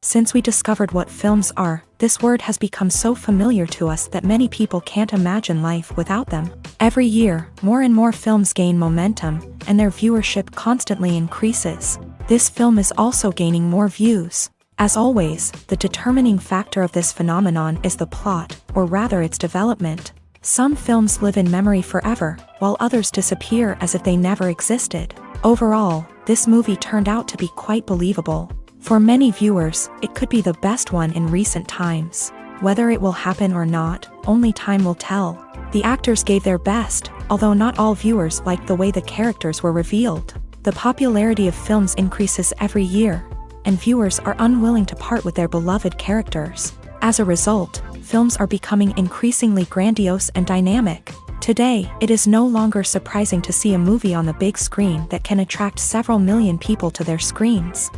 Since we discovered what films are, this word has become so familiar to us that many people can't imagine life without them. Every year, more and more films gain momentum, and their viewership constantly increases. This film is also gaining more views. As always, the determining factor of this phenomenon is the plot, or rather its development. Some films live in memory forever, while others disappear as if they never existed. Overall, this movie turned out to be quite believable. For many viewers, it could be the best one in recent times. Whether it will happen or not, only time will tell. The actors gave their best, although not all viewers liked the way the characters were revealed. The popularity of films increases every year, and viewers are unwilling to part with their beloved characters. As a result, films are becoming increasingly grandiose and dynamic. Today, it is no longer surprising to see a movie on the big screen that can attract several million people to their screens.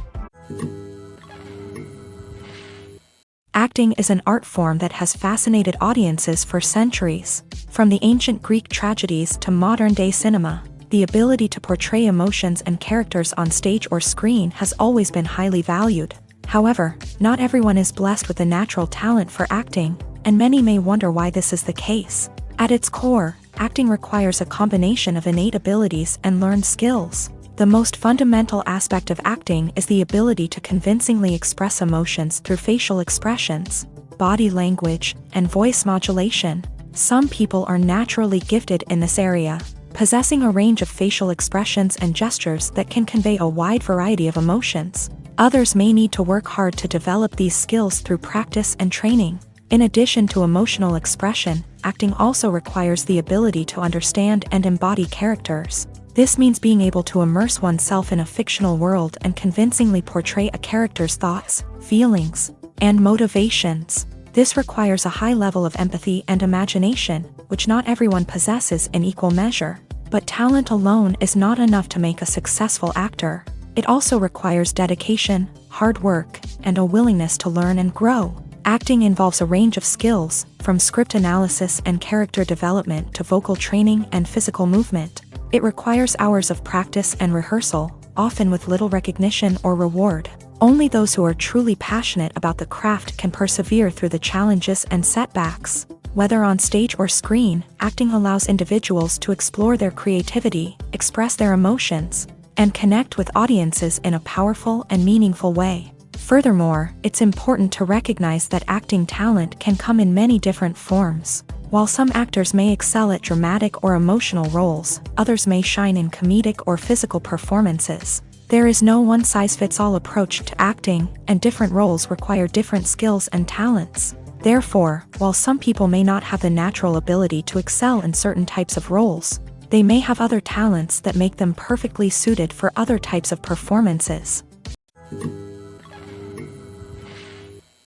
Acting is an art form that has fascinated audiences for centuries. From the ancient Greek tragedies to modern-day cinema, the ability to portray emotions and characters on stage or screen has always been highly valued. However, not everyone is blessed with a natural talent for acting, and many may wonder why this is the case. At its core, acting requires a combination of innate abilities and learned skills. The most fundamental aspect of acting is the ability to convincingly express emotions through facial expressions, body language, and voice modulation. Some people are naturally gifted in this area, possessing a range of facial expressions and gestures that can convey a wide variety of emotions. Others may need to work hard to develop these skills through practice and training. In addition to emotional expression, acting also requires the ability to understand and embody characters. This means being able to immerse oneself in a fictional world and convincingly portray a character's thoughts, feelings, and motivations. This requires a high level of empathy and imagination, which not everyone possesses in equal measure. But talent alone is not enough to make a successful actor. It also requires dedication, hard work, and a willingness to learn and grow. Acting involves a range of skills, from script analysis and character development to vocal training and physical movement. It requires hours of practice and rehearsal, often with little recognition or reward. Only those who are truly passionate about the craft can persevere through the challenges and setbacks. Whether on stage or screen, acting allows individuals to explore their creativity, express their emotions, and connect with audiences in a powerful and meaningful way. Furthermore, it's important to recognize that acting talent can come in many different forms. While some actors may excel at dramatic or emotional roles, others may shine in comedic or physical performances. There is no one-size-fits-all approach to acting, and different roles require different skills and talents. Therefore, while some people may not have the natural ability to excel in certain types of roles, they may have other talents that make them perfectly suited for other types of performances.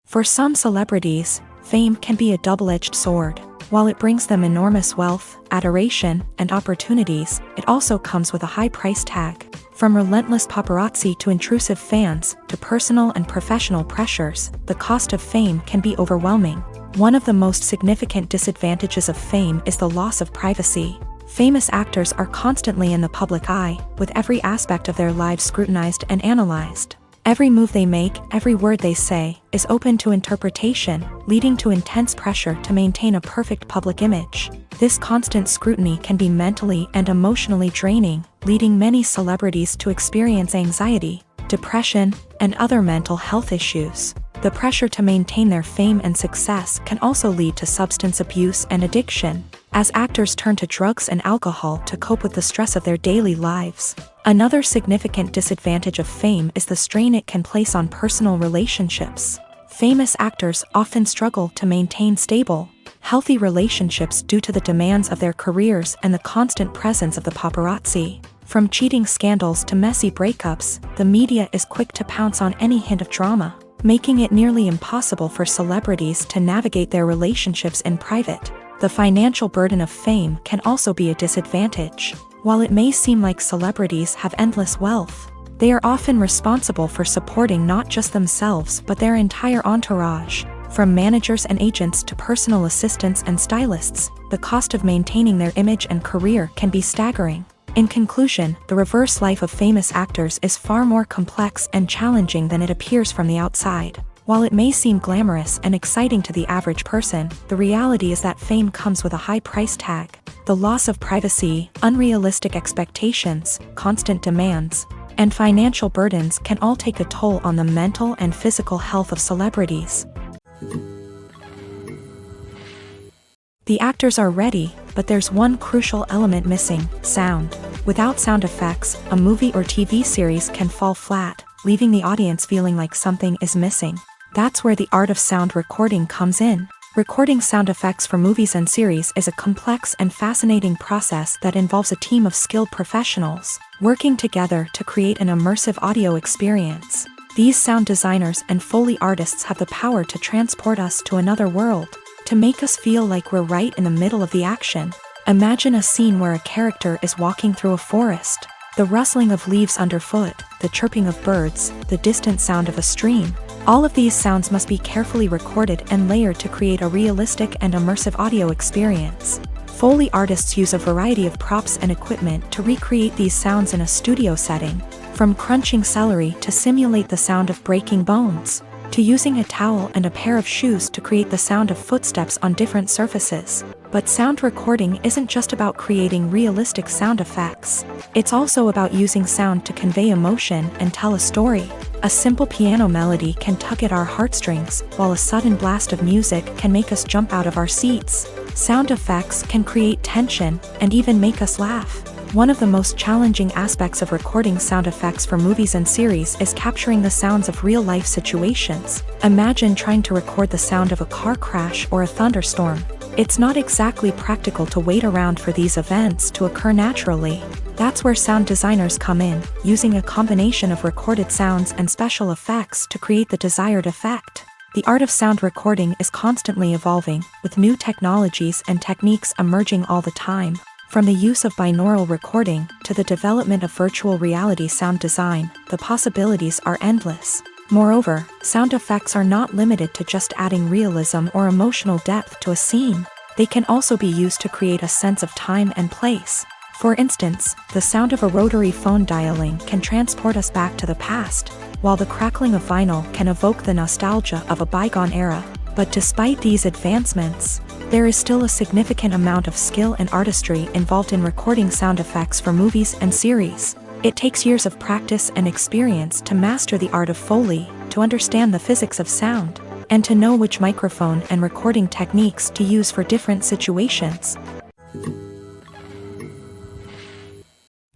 For some celebrities, fame can be a double-edged sword. While it brings them enormous wealth, adoration, and opportunities, it also comes with a high price tag. From relentless paparazzi to intrusive fans, to personal and professional pressures, the cost of fame can be overwhelming. One of the most significant disadvantages of fame is the loss of privacy. Famous actors are constantly in the public eye, with every aspect of their lives scrutinized and analyzed. Every move they make, every word they say, is open to interpretation, leading to intense pressure to maintain a perfect public image. This constant scrutiny can be mentally and emotionally draining, leading many celebrities to experience anxiety, depression, and other mental health issues. The pressure to maintain their fame and success can also lead to substance abuse and addiction, as actors turn to drugs and alcohol to cope with the stress of their daily lives. Another significant disadvantage of fame is the strain it can place on personal relationships. Famous actors often struggle to maintain stable, healthy relationships due to the demands of their careers and the constant presence of the paparazzi. From cheating scandals to messy breakups, the media is quick to pounce on any hint of drama, making it nearly impossible for celebrities to navigate their relationships in private. The financial burden of fame can also be a disadvantage. While it may seem like celebrities have endless wealth, they are often responsible for supporting not just themselves but their entire entourage. From managers and agents to personal assistants and stylists, the cost of maintaining their image and career can be staggering. In conclusion, the reverse life of famous actors is far more complex and challenging than it appears from the outside. While it may seem glamorous and exciting to the average person, the reality is that fame comes with a high price tag. The loss of privacy, unrealistic expectations, constant demands, and financial burdens can all take a toll on the mental and physical health of celebrities. The actors are ready, but there's one crucial element missing: sound. Without sound effects, a movie or TV series can fall flat, leaving the audience feeling like something is missing. That's where the art of sound recording comes in. Recording sound effects for movies and series is a complex and fascinating process that involves a team of skilled professionals working together to create an immersive audio experience. These sound designers and Foley artists have the power to transport us to another world, to make us feel like we're right in the middle of the action. Imagine a scene where a character is walking through a forest. The rustling of leaves underfoot, the chirping of birds, the distant sound of a stream. All of these sounds must be carefully recorded and layered to create a realistic and immersive audio experience. Foley artists use a variety of props and equipment to recreate these sounds in a studio setting, from crunching celery to simulate the sound of breaking bones, to using a towel and a pair of shoes to create the sound of footsteps on different surfaces. But sound recording isn't just about creating realistic sound effects. It's also about using sound to convey emotion and tell a story. A simple piano melody can tug at our heartstrings, while a sudden blast of music can make us jump out of our seats. Sound effects can create tension and even make us laugh. One of the most challenging aspects of recording sound effects for movies and series is capturing the sounds of real-life situations. Imagine trying to record the sound of a car crash or a thunderstorm. It's not exactly practical to wait around for these events to occur naturally. That's where sound designers come in, using a combination of recorded sounds and special effects to create the desired effect. The art of sound recording is constantly evolving, with new technologies and techniques emerging all the time. From the use of binaural recording to the development of virtual reality sound design, the possibilities are endless. Moreover, sound effects are not limited to just adding realism or emotional depth to a scene. They can also be used to create a sense of time and place. For instance, the sound of a rotary phone dialing can transport us back to the past, while the crackling of vinyl can evoke the nostalgia of a bygone era. But despite these advancements, there is still a significant amount of skill and artistry involved in recording sound effects for movies and series. It takes years of practice and experience to master the art of Foley, to understand the physics of sound, and to know which microphone and recording techniques to use for different situations.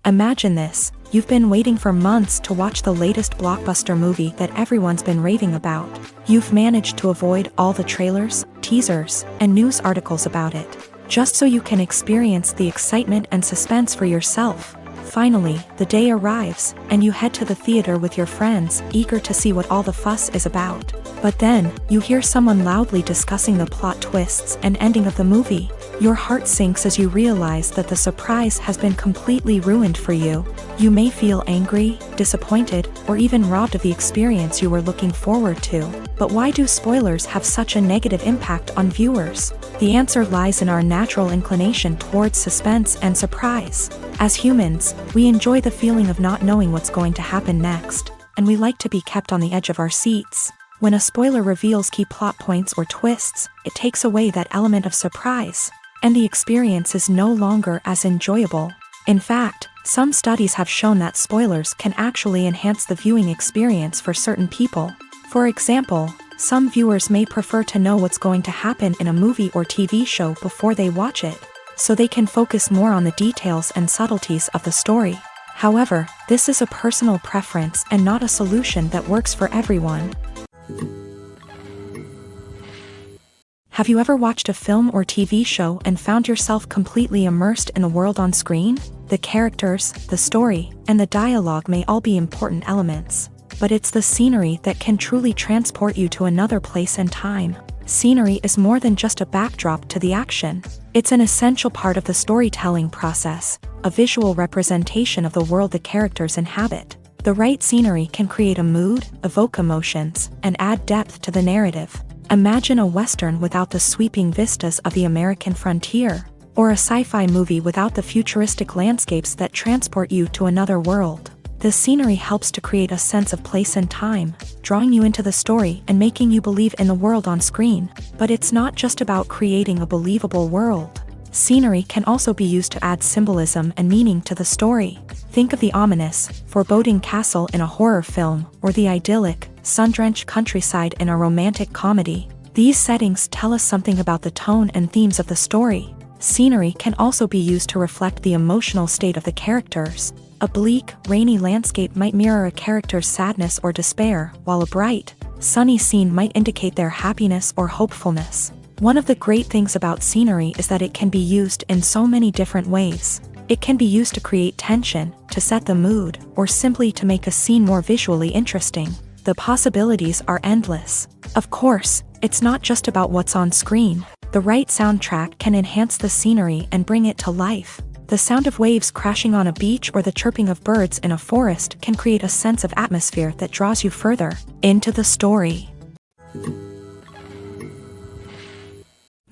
Imagine this: you've been waiting for months to watch the latest blockbuster movie that everyone's been raving about. You've managed to avoid all the trailers, teasers, and news articles about it, just so you can experience the excitement and suspense for yourself. Finally, the day arrives, and you head to the theater with your friends, eager to see what all the fuss is about. But then, you hear someone loudly discussing the plot twists and ending of the movie. Your heart sinks as you realize that the surprise has been completely ruined for you. You may feel angry, disappointed, or even robbed of the experience you were looking forward to. But why do spoilers have such a negative impact on viewers? The answer lies in our natural inclination towards suspense and surprise. As humans, we enjoy the feeling of not knowing what's going to happen next, and we like to be kept on the edge of our seats. When a spoiler reveals key plot points or twists, it takes away that element of surprise, and the experience is no longer as enjoyable. In fact, some studies have shown that spoilers can actually enhance the viewing experience for certain people. For example, some viewers may prefer to know what's going to happen in a movie or TV show before they watch it, so they can focus more on the details and subtleties of the story. However, this is a personal preference and not a solution that works for everyone. Have you ever watched a film or TV show and found yourself completely immersed in the world on screen? The characters, the story, and the dialogue may all be important elements, but it's the scenery that can truly transport you to another place and time. Scenery is more than just a backdrop to the action. It's an essential part of the storytelling process, a visual representation of the world the characters inhabit. The right scenery can create a mood, evoke emotions, and add depth to the narrative. Imagine a Western without the sweeping vistas of the American frontier, or a sci-fi movie without the futuristic landscapes that transport you to another world. The scenery helps to create a sense of place and time, drawing you into the story and making you believe in the world on screen. But it's not just about creating a believable world. Scenery can also be used to add symbolism and meaning to the story. Think of the ominous, foreboding castle in a horror film, or the idyllic, sun-drenched countryside in a romantic comedy. These settings tell us something about the tone and themes of the story. Scenery can also be used to reflect the emotional state of the characters. A bleak, rainy landscape might mirror a character's sadness or despair, while a bright, sunny scene might indicate their happiness or hopefulness. One of the great things about scenery is that it can be used in so many different ways. It can be used to create tension, to set the mood, or simply to make a scene more visually interesting. The possibilities are endless. Of course, it's not just about what's on screen. The right soundtrack can enhance the scenery and bring it to life. The sound of waves crashing on a beach or the chirping of birds in a forest can create a sense of atmosphere that draws you further into the story.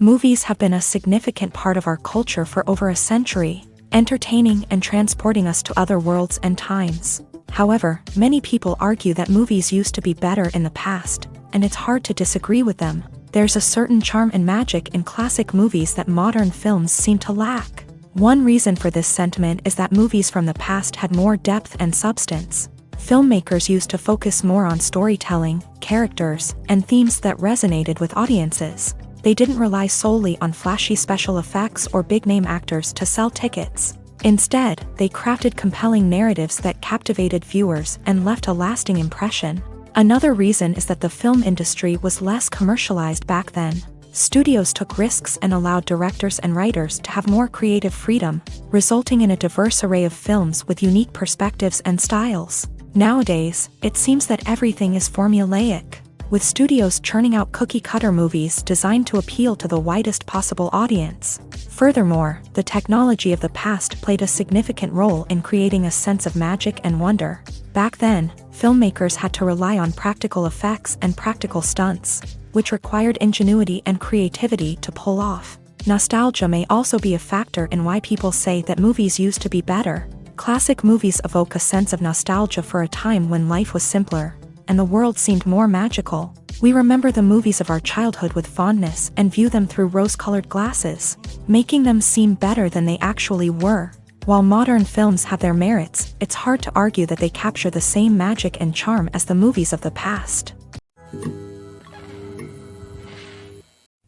Movies have been a significant part of our culture for over a century, entertaining and transporting us to other worlds and times. However, many people argue that movies used to be better in the past, and it's hard to disagree with them. There's a certain charm and magic in classic movies that modern films seem to lack. One reason for this sentiment is that movies from the past had more depth and substance. Filmmakers used to focus more on storytelling, characters, and themes that resonated with audiences. They didn't rely solely on flashy special effects or big-name actors to sell tickets. Instead, they crafted compelling narratives that captivated viewers and left a lasting impression. Another reason is that the film industry was less commercialized back then. Studios took risks and allowed directors and writers to have more creative freedom, resulting in a diverse array of films with unique perspectives and styles. Nowadays, it seems that everything is formulaic, with studios churning out cookie-cutter movies designed to appeal to the widest possible audience. Furthermore, the technology of the past played a significant role in creating a sense of magic and wonder. Back then, filmmakers had to rely on practical effects and practical stunts, which required ingenuity and creativity to pull off. Nostalgia may also be a factor in why people say that movies used to be better. Classic movies evoke a sense of nostalgia for a time when life was simpler, and the world seemed more magical. We remember the movies of our childhood with fondness and view them through rose-colored glasses, making them seem better than they actually were. While modern films have their merits, it's hard to argue that they capture the same magic and charm as the movies of the past.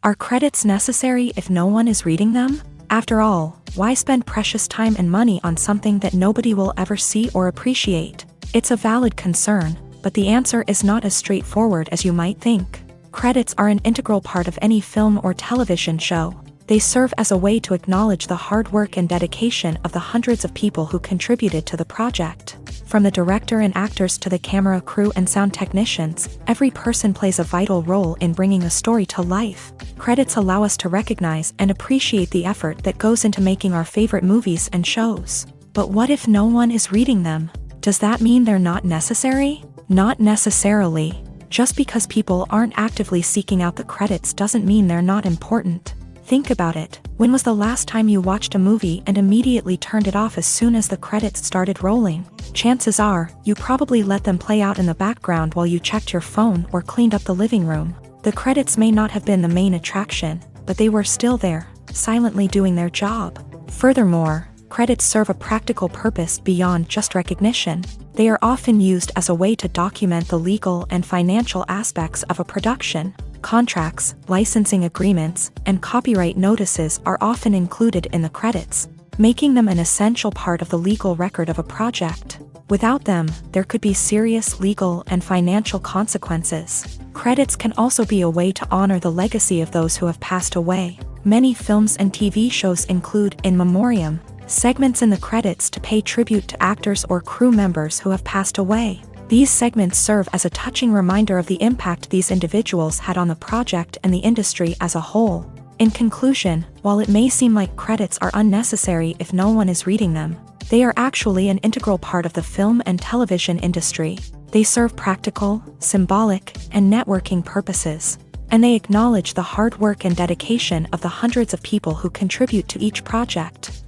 Are credits necessary if no one is reading them? After all, why spend precious time and money on something that nobody will ever see or appreciate? It's a valid concern, but the answer is not as straightforward as you might think. Credits are an integral part of any film or television show. They serve as a way to acknowledge the hard work and dedication of the hundreds of people who contributed to the project. From the director and actors to the camera crew and sound technicians, every person plays a vital role in bringing a story to life. Credits allow us to recognize and appreciate the effort that goes into making our favorite movies and shows. But what if no one is reading them? Does that mean they're not necessary? Not necessarily. Just because people aren't actively seeking out the credits doesn't mean they're not important. Think about it. When was the last time you watched a movie and immediately turned it off as soon as the credits started rolling? Chances are, you probably let them play out in the background while you checked your phone or cleaned up the living room. The credits may not have been the main attraction, but they were still there, silently doing their job. Furthermore, Credits serve a practical purpose beyond just recognition. They are often used as a way to document the legal and financial aspects of a production. Contracts, licensing agreements, and copyright notices are often included in the credits, making them an essential part of the legal record of a project. Without them, there could be serious legal and financial consequences. Credits can also be a way to honor the legacy of those who have passed away. Many films and TV shows include in memoriam segments in the credits to pay tribute to actors or crew members who have passed away. These segments serve as a touching reminder of the impact these individuals had on the project and the industry as a whole. In conclusion, while it may seem like credits are unnecessary if no one is reading them, they are actually an integral part of the film and television industry. They serve practical, symbolic, and networking purposes, and they acknowledge the hard work and dedication of the hundreds of people who contribute to each project.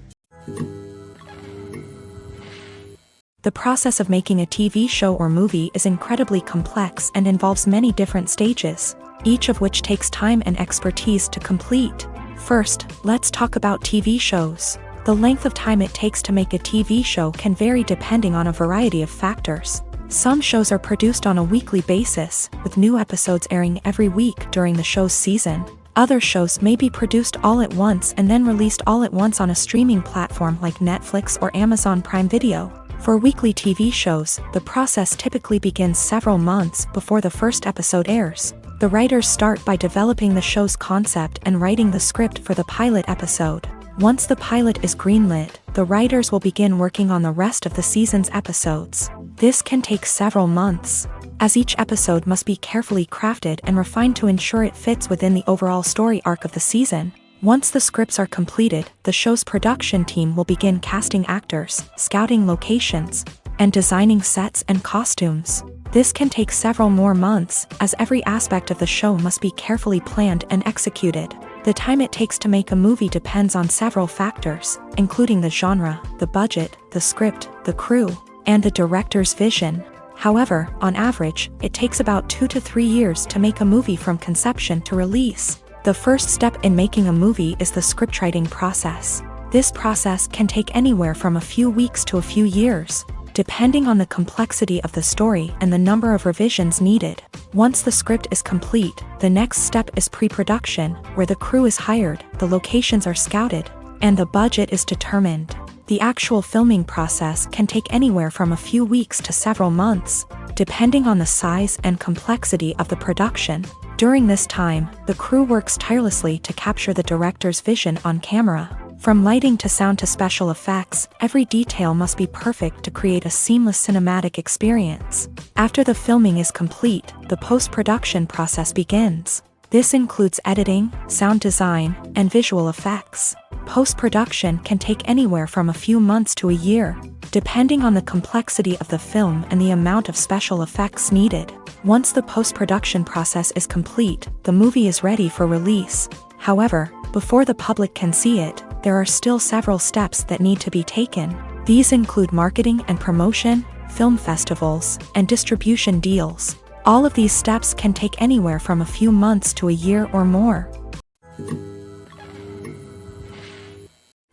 The process of making a TV show or movie is incredibly complex and involves many different stages, each of which takes time and expertise to complete. First, let's talk about TV shows. The length of time it takes to make a TV show can vary depending on a variety of factors. Some shows are produced on a weekly basis, with new episodes airing every week during the show's season. Other shows may be produced all at once and then released all at once on a streaming platform like Netflix or Amazon Prime Video. For weekly TV shows, the process typically begins several months before the first episode airs. The writers start by developing the show's concept and writing the script for the pilot episode. Once the pilot is greenlit, the writers will begin working on the rest of the season's episodes. This can take several months, as each episode must be carefully crafted and refined to ensure it fits within the overall story arc of the season. Once the scripts are completed, the show's production team will begin casting actors, scouting locations, and designing sets and costumes. This can take several more months, as every aspect of the show must be carefully planned and executed. The time it takes to make a movie depends on several factors, including the genre, the budget, the script, the crew, and the director's vision. However, on average, it takes about 2 to 3 years to make a movie from conception to release. The first step in making a movie is the scriptwriting process. This process can take anywhere from a few weeks to a few years, depending on the complexity of the story and the number of revisions needed. Once the script is complete, the next step is pre-production, where the crew is hired, the locations are scouted, and the budget is determined. The actual filming process can take anywhere from a few weeks to several months, depending on the size and complexity of the production. During this time, the crew works tirelessly to capture the director's vision on camera. From lighting to sound to special effects, every detail must be perfect to create a seamless cinematic experience. After the filming is complete, the post-production process begins. This includes editing, sound design, and visual effects. Post-production can take anywhere from a few months to a year, depending on the complexity of the film and the amount of special effects needed. Once the post-production process is complete, the movie is ready for release. However, before the public can see it, there are still several steps that need to be taken. These include marketing and promotion, film festivals, and distribution deals. All of these steps can take anywhere from a few months to a year or more.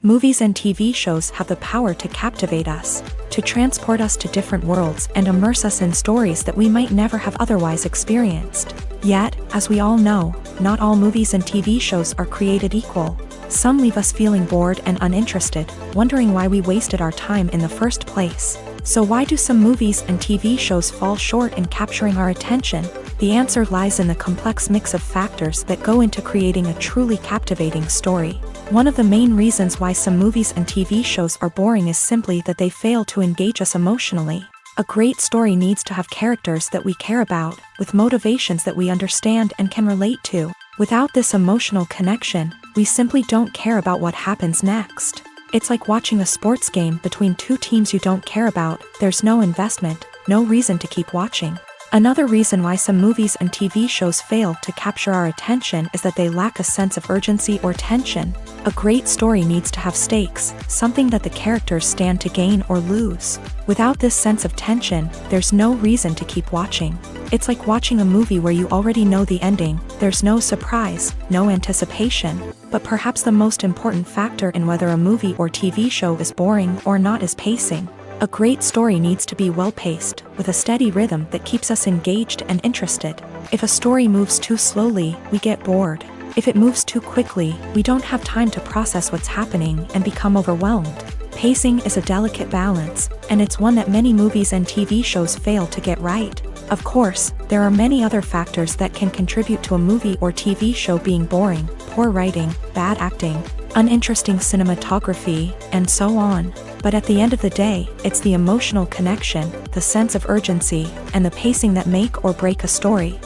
Movies and TV shows have the power to captivate us, to transport us to different worlds and immerse us in stories that we might never have otherwise experienced. Yet, as we all know, not all movies and TV shows are created equal. Some leave us feeling bored and uninterested, wondering why we wasted our time in the first place. So why do some movies and TV shows fall short in capturing our attention? The answer lies in the complex mix of factors that go into creating a truly captivating story. One of the main reasons why some movies and TV shows are boring is simply that they fail to engage us emotionally. A great story needs to have characters that we care about, with motivations that we understand and can relate to. Without this emotional connection, we simply don't care about what happens next. It's like watching a sports game between two teams you don't care about. There's no investment, no reason to keep watching. Another reason why some movies and TV shows fail to capture our attention is that they lack a sense of urgency or tension. A great story needs to have stakes, something that the characters stand to gain or lose. Without this sense of tension, there's no reason to keep watching. It's like watching a movie where you already know the ending, there's no surprise, no anticipation. But perhaps the most important factor in whether a movie or TV show is boring or not is pacing. A great story needs to be well-paced, with a steady rhythm that keeps us engaged and interested. If a story moves too slowly, we get bored. If it moves too quickly, we don't have time to process what's happening and become overwhelmed. Pacing is a delicate balance, and it's one that many movies and TV shows fail to get right. Of course, there are many other factors that can contribute to a movie or TV show being boring: poor writing, bad acting, uninteresting cinematography, and so on. But at the end of the day, it's the emotional connection, the sense of urgency, and the pacing that make or break a story.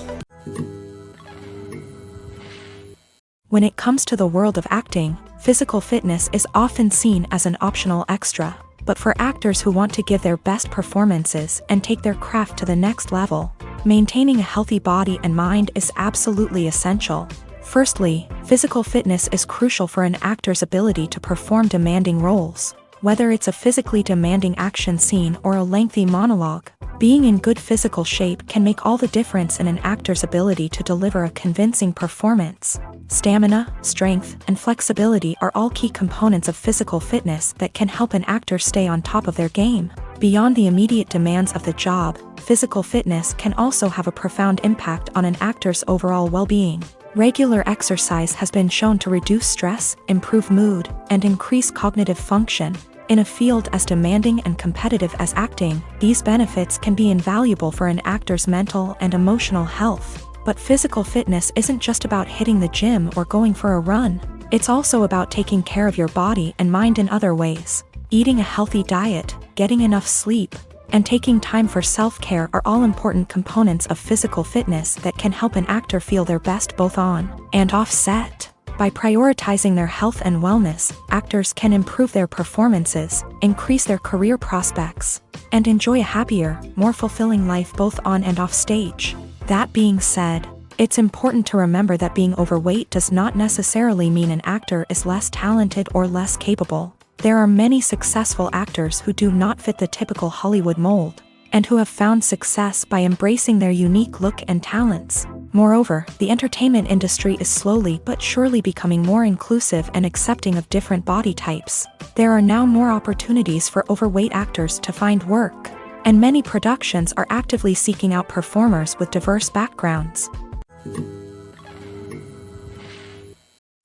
When it comes to the world of acting, physical fitness is often seen as an optional extra. But for actors who want to give their best performances and take their craft to the next level, maintaining a healthy body and mind is absolutely essential. Firstly, physical fitness is crucial for an actor's ability to perform demanding roles. Whether it's a physically demanding action scene or a lengthy monologue, being in good physical shape can make all the difference in an actor's ability to deliver a convincing performance. Stamina, strength, and flexibility are all key components of physical fitness that can help an actor stay on top of their game. Beyond the immediate demands of the job, physical fitness can also have a profound impact on an actor's overall well-being. Regular exercise has been shown to reduce stress, improve mood, and increase cognitive function. In a field as demanding and competitive as acting, these benefits can be invaluable for an actor's mental and emotional health. But physical fitness isn't just about hitting the gym or going for a run. It's also about taking care of your body and mind in other ways. Eating a healthy diet, getting enough sleep, and taking time for self-care are all important components of physical fitness that can help an actor feel their best both on and off set. By prioritizing their health and wellness, actors can improve their performances, increase their career prospects, and enjoy a happier, more fulfilling life both on and off stage. That being said, it's important to remember that being overweight does not necessarily mean an actor is less talented or less capable. There are many successful actors who do not fit the typical Hollywood mold, and who have found success by embracing their unique look and talents. Moreover, the entertainment industry is slowly but surely becoming more inclusive and accepting of different body types. There are now more opportunities for overweight actors to find work, and many productions are actively seeking out performers with diverse backgrounds.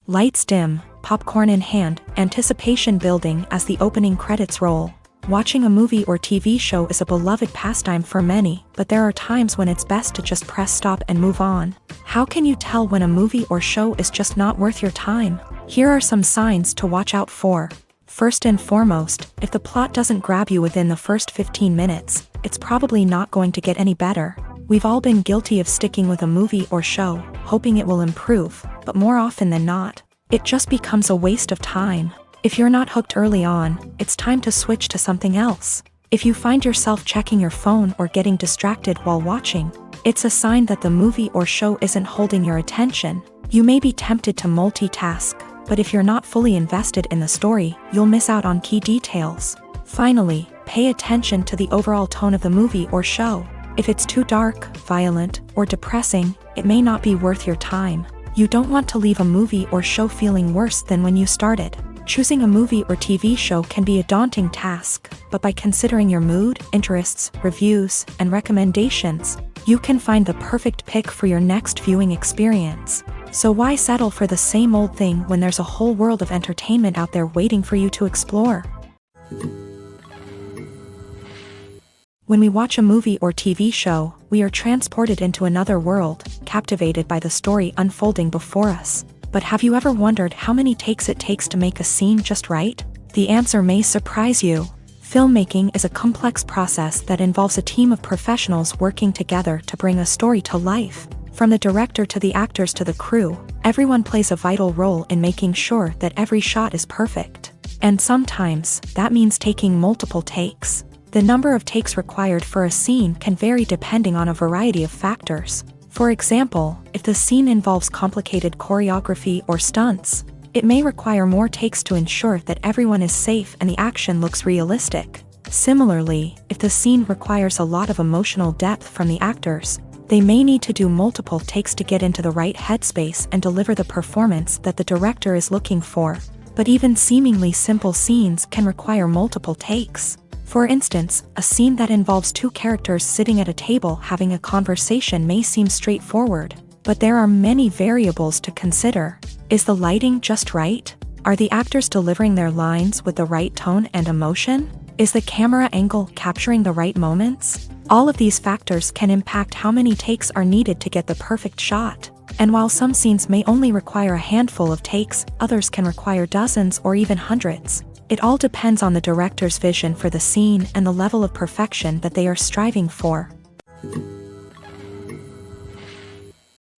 Lights dim, popcorn in hand, anticipation building as the opening credits roll. Watching a movie or TV show is a beloved pastime for many, but there are times when it's best to just press stop and move on. How can you tell when a movie or show is just not worth your time? Here are some signs to watch out for. First and foremost, if the plot doesn't grab you within the first 15 minutes, it's probably not going to get any better. We've all been guilty of sticking with a movie or show, hoping it will improve, but more often than not, it just becomes a waste of time. If you're not hooked early on, it's time to switch to something else. If you find yourself checking your phone or getting distracted while watching, it's a sign that the movie or show isn't holding your attention. You may be tempted to multitask, but if you're not fully invested in the story, you'll miss out on key details. Finally, pay attention to the overall tone of the movie or show. If it's too dark, violent, or depressing, it may not be worth your time. You don't want to leave a movie or show feeling worse than when you started. Choosing a movie or TV show can be a daunting task, but by considering your mood, interests, reviews, and recommendations, you can find the perfect pick for your next viewing experience. So why settle for the same old thing when there's a whole world of entertainment out there waiting for you to explore? When we watch a movie or TV show, we are transported into another world, captivated by the story unfolding before us. But have you ever wondered how many takes it takes to make a scene just right? The answer may surprise you. Filmmaking is a complex process that involves a team of professionals working together to bring a story to life. From the director to the actors to the crew, everyone plays a vital role in making sure that every shot is perfect. And sometimes, that means taking multiple takes. The number of takes required for a scene can vary depending on a variety of factors. For example, if the scene involves complicated choreography or stunts, it may require more takes to ensure that everyone is safe and the action looks realistic. Similarly, if the scene requires a lot of emotional depth from the actors, they may need to do multiple takes to get into the right headspace and deliver the performance that the director is looking for. But even seemingly simple scenes can require multiple takes. For instance, a scene that involves two characters sitting at a table having a conversation may seem straightforward, but there are many variables to consider. Is the lighting just right? Are the actors delivering their lines with the right tone and emotion? Is the camera angle capturing the right moments? All of these factors can impact how many takes are needed to get the perfect shot. And while some scenes may only require a handful of takes, others can require dozens or even hundreds. It all depends on the director's vision for the scene and the level of perfection that they are striving for.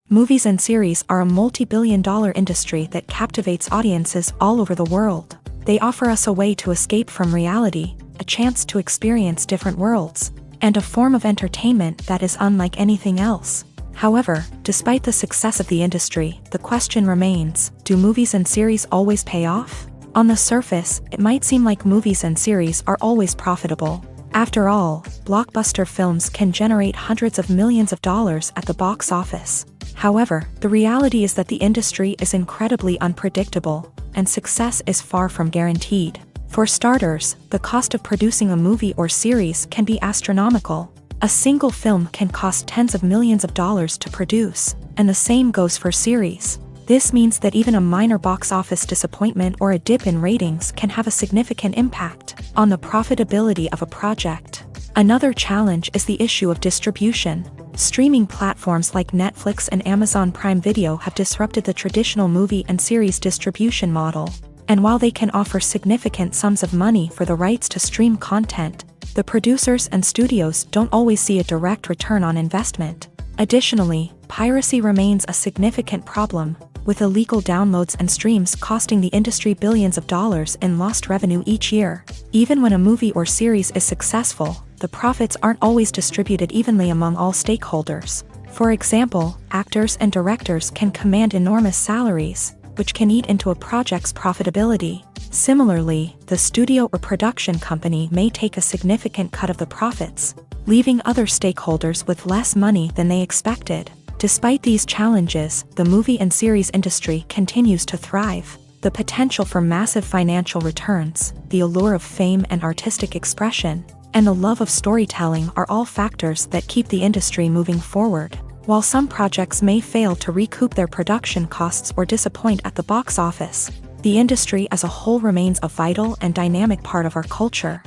Movies and series are a multi-billion-dollar industry that captivates audiences all over the world. They offer us a way to escape from reality, a chance to experience different worlds, and a form of entertainment that is unlike anything else. However, despite the success of the industry, the question remains, do movies and series always pay off? On the surface, it might seem like movies and series are always profitable. After all, blockbuster films can generate hundreds of millions of dollars at the box office. However, the reality is that the industry is incredibly unpredictable, and success is far from guaranteed. For starters, the cost of producing a movie or series can be astronomical. A single film can cost tens of millions of dollars to produce, and the same goes for series. This means that even a minor box office disappointment or a dip in ratings can have a significant impact on the profitability of a project. Another challenge is the issue of distribution. Streaming platforms like Netflix and Amazon Prime Video have disrupted the traditional movie and series distribution model. And while they can offer significant sums of money for the rights to stream content, the producers and studios don't always see a direct return on investment. Additionally, piracy remains a significant problem, with illegal downloads and streams costing the industry billions of dollars in lost revenue each year. Even when a movie or series is successful, the profits aren't always distributed evenly among all stakeholders. For example, actors and directors can command enormous salaries, which can eat into a project's profitability. Similarly, the studio or production company may take a significant cut of the profits, leaving other stakeholders with less money than they expected. Despite these challenges, the movie and series industry continues to thrive. The potential for massive financial returns, the allure of fame and artistic expression, and the love of storytelling are all factors that keep the industry moving forward. While some projects may fail to recoup their production costs or disappoint at the box office, the industry as a whole remains a vital and dynamic part of our culture.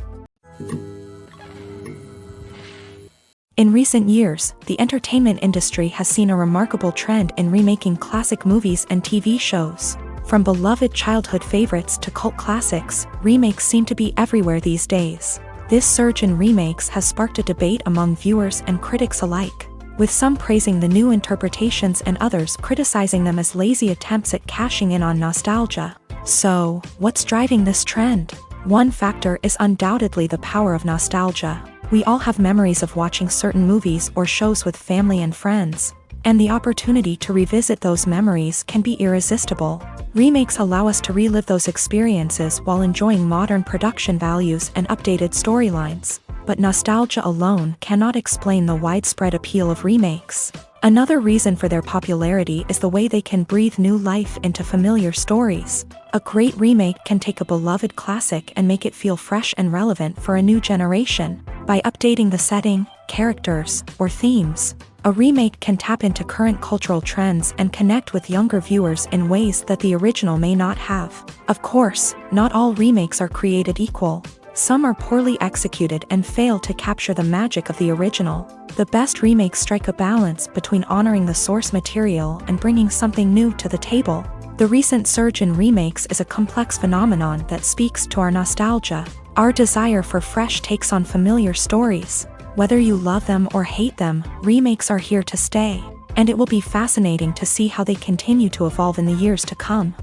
In recent years, the entertainment industry has seen a remarkable trend in remaking classic movies and TV shows. From beloved childhood favorites to cult classics, remakes seem to be everywhere these days. This surge in remakes has sparked a debate among viewers and critics alike, with some praising the new interpretations and others criticizing them as lazy attempts at cashing in on nostalgia. So, what's driving this trend? One factor is undoubtedly the power of nostalgia. We all have memories of watching certain movies or shows with family and friends, and the opportunity to revisit those memories can be irresistible. Remakes allow us to relive those experiences while enjoying modern production values and updated storylines. But nostalgia alone cannot explain the widespread appeal of remakes. Another reason for their popularity is the way they can breathe new life into familiar stories. A great remake can take a beloved classic and make it feel fresh and relevant for a new generation. By updating the setting, characters, or themes, a remake can tap into current cultural trends and connect with younger viewers in ways that the original may not have. Of course, not all remakes are created equal. Some are poorly executed and fail to capture the magic of the original. The best remakes strike a balance between honoring the source material and bringing something new to the table. The recent surge in remakes is a complex phenomenon that speaks to our nostalgia, our desire for fresh takes on familiar stories. Whether you love them or hate them, remakes are here to stay, and it will be fascinating to see how they continue to evolve in the years to come.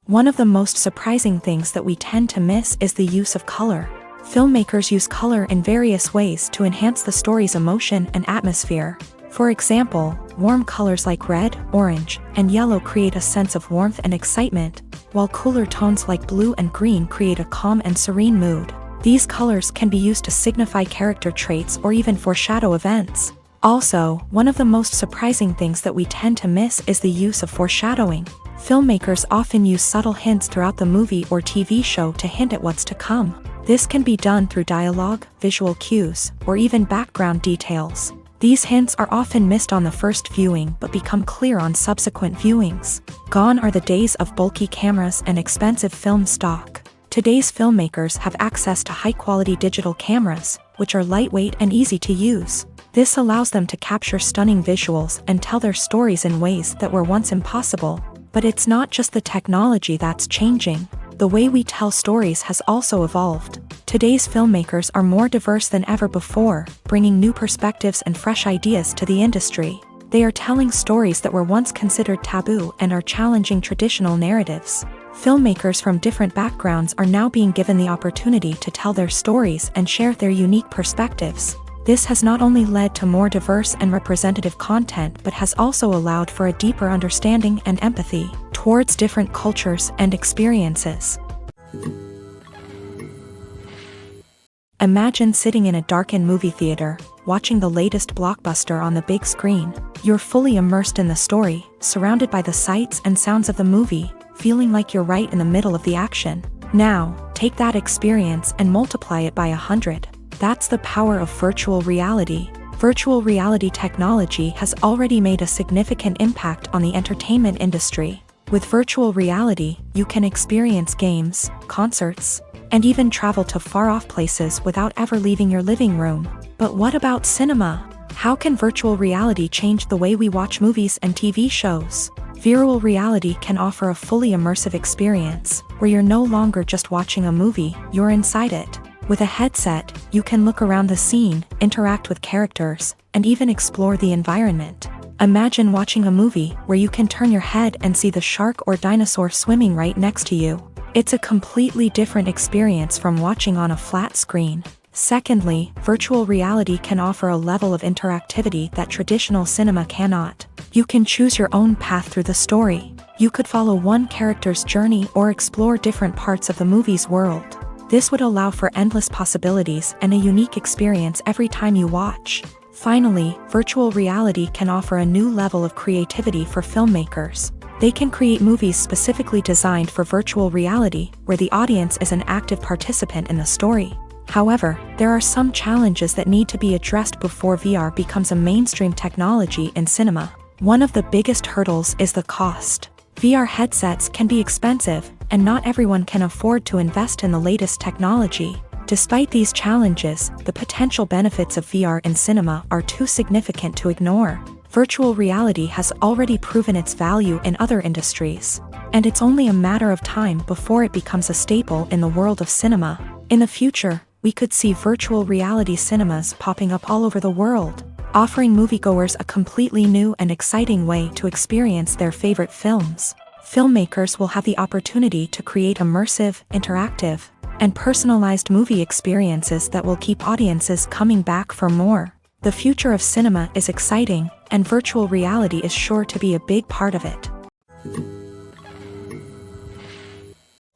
One of the most surprising things that we tend to miss is the use of color. Filmmakers use color in various ways to enhance the story's emotion and atmosphere. For example, warm colors like red, orange, and yellow create a sense of warmth and excitement, while cooler tones like blue and green create a calm and serene mood. These colors can be used to signify character traits or even foreshadow events. Also, one of the most surprising things that we tend to miss is the use of foreshadowing. Filmmakers often use subtle hints throughout the movie or TV show to hint at what's to come. This can be done through dialogue, visual cues, or even background details. These hints are often missed on the first viewing but become clear on subsequent viewings. Gone are the days of bulky cameras and expensive film stock. Today's filmmakers have access to high-quality digital cameras, which are lightweight and easy to use. This allows them to capture stunning visuals and tell their stories in ways that were once impossible. But it's not just the technology that's changing. The way we tell stories has also evolved. Today's filmmakers are more diverse than ever before, bringing new perspectives and fresh ideas to the industry. They are telling stories that were once considered taboo and are challenging traditional narratives. Filmmakers from different backgrounds are now being given the opportunity to tell their stories and share their unique perspectives. This has not only led to more diverse and representative content but has also allowed for a deeper understanding and empathy towards different cultures and experiences. Imagine sitting in a darkened movie theater, watching the latest blockbuster on the big screen. You're fully immersed in the story, surrounded by the sights and sounds of the movie, feeling like you're right in the middle of the action. Now, take that experience and multiply it by 100. That's the power of virtual reality. Virtual reality technology has already made a significant impact on the entertainment industry. With virtual reality, you can experience games, concerts, and even travel to far-off places without ever leaving your living room. But what about cinema? How can virtual reality change the way we watch movies and TV shows? Virtual reality can offer a fully immersive experience, where you're no longer just watching a movie, you're inside it. With a headset, you can look around the scene, interact with characters, and even explore the environment. Imagine watching a movie where you can turn your head and see the shark or dinosaur swimming right next to you. It's a completely different experience from watching on a flat screen. Secondly, virtual reality can offer a level of interactivity that traditional cinema cannot. You can choose your own path through the story. You could follow one character's journey or explore different parts of the movie's world. This would allow for endless possibilities and a unique experience every time you watch. Finally, virtual reality can offer a new level of creativity for filmmakers. They can create movies specifically designed for virtual reality, where the audience is an active participant in the story. However, there are some challenges that need to be addressed before VR becomes a mainstream technology in cinema. One of the biggest hurdles is the cost. VR headsets can be expensive, and not everyone can afford to invest in the latest technology. Despite these challenges, the potential benefits of VR in cinema are too significant to ignore. Virtual reality has already proven its value in other industries, and it's only a matter of time before it becomes a staple in the world of cinema. In the future, we could see virtual reality cinemas popping up all over the world, offering moviegoers a completely new and exciting way to experience their favorite films. Filmmakers will have the opportunity to create immersive, interactive, and personalized movie experiences that will keep audiences coming back for more. The future of cinema is exciting, and virtual reality is sure to be a big part of it.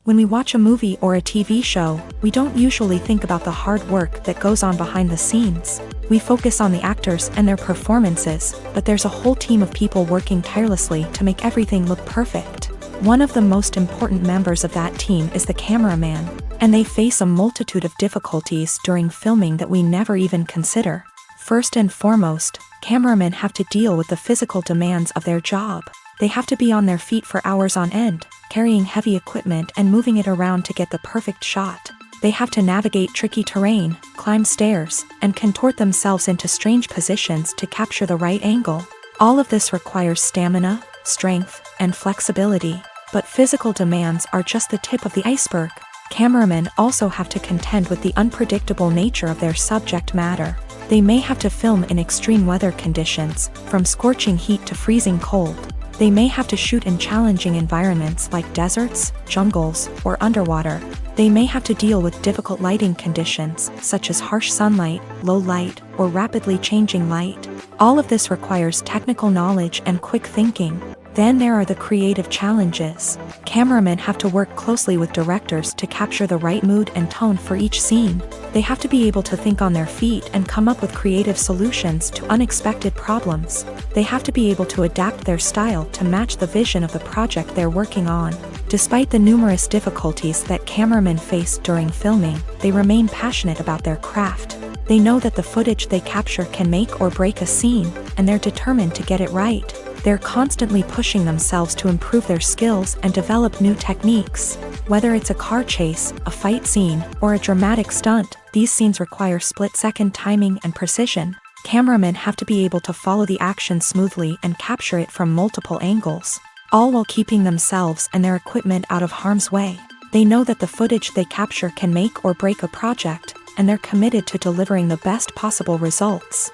When we watch a movie or a TV show, we don't usually think about the hard work that goes on behind the scenes. We focus on the actors and their performances, but there's a whole team of people working tirelessly to make everything look perfect. One of the most important members of that team is the cameraman, and they face a multitude of difficulties during filming that we never even consider. First and foremost, cameramen have to deal with the physical demands of their job. They have to be on their feet for hours on end, carrying heavy equipment and moving it around to get the perfect shot. They have to navigate tricky terrain, climb stairs, and contort themselves into strange positions to capture the right angle. All of this requires stamina, strength, and flexibility. But physical demands are just the tip of the iceberg. Cameramen also have to contend with the unpredictable nature of their subject matter. They may have to film in extreme weather conditions, from scorching heat to freezing cold. They may have to shoot in challenging environments like deserts, jungles, or underwater. They may have to deal with difficult lighting conditions, such as harsh sunlight, low light, or rapidly changing light. All of this requires technical knowledge and quick thinking. Then there are the creative challenges. Cameramen have to work closely with directors to capture the right mood and tone for each scene. They have to be able to think on their feet and come up with creative solutions to unexpected problems. They have to be able to adapt their style to match the vision of the project they're working on. Despite the numerous difficulties that cameramen face during filming, they remain passionate about their craft. They know that the footage they capture can make or break a scene, and they're determined to get it right. They're constantly pushing themselves to improve their skills and develop new techniques. Whether it's a car chase, a fight scene, or a dramatic stunt, these scenes require split-second timing and precision. Cameramen have to be able to follow the action smoothly and capture it from multiple angles, all while keeping themselves and their equipment out of harm's way. They know that the footage they capture can make or break a project, and they're committed to delivering the best possible results.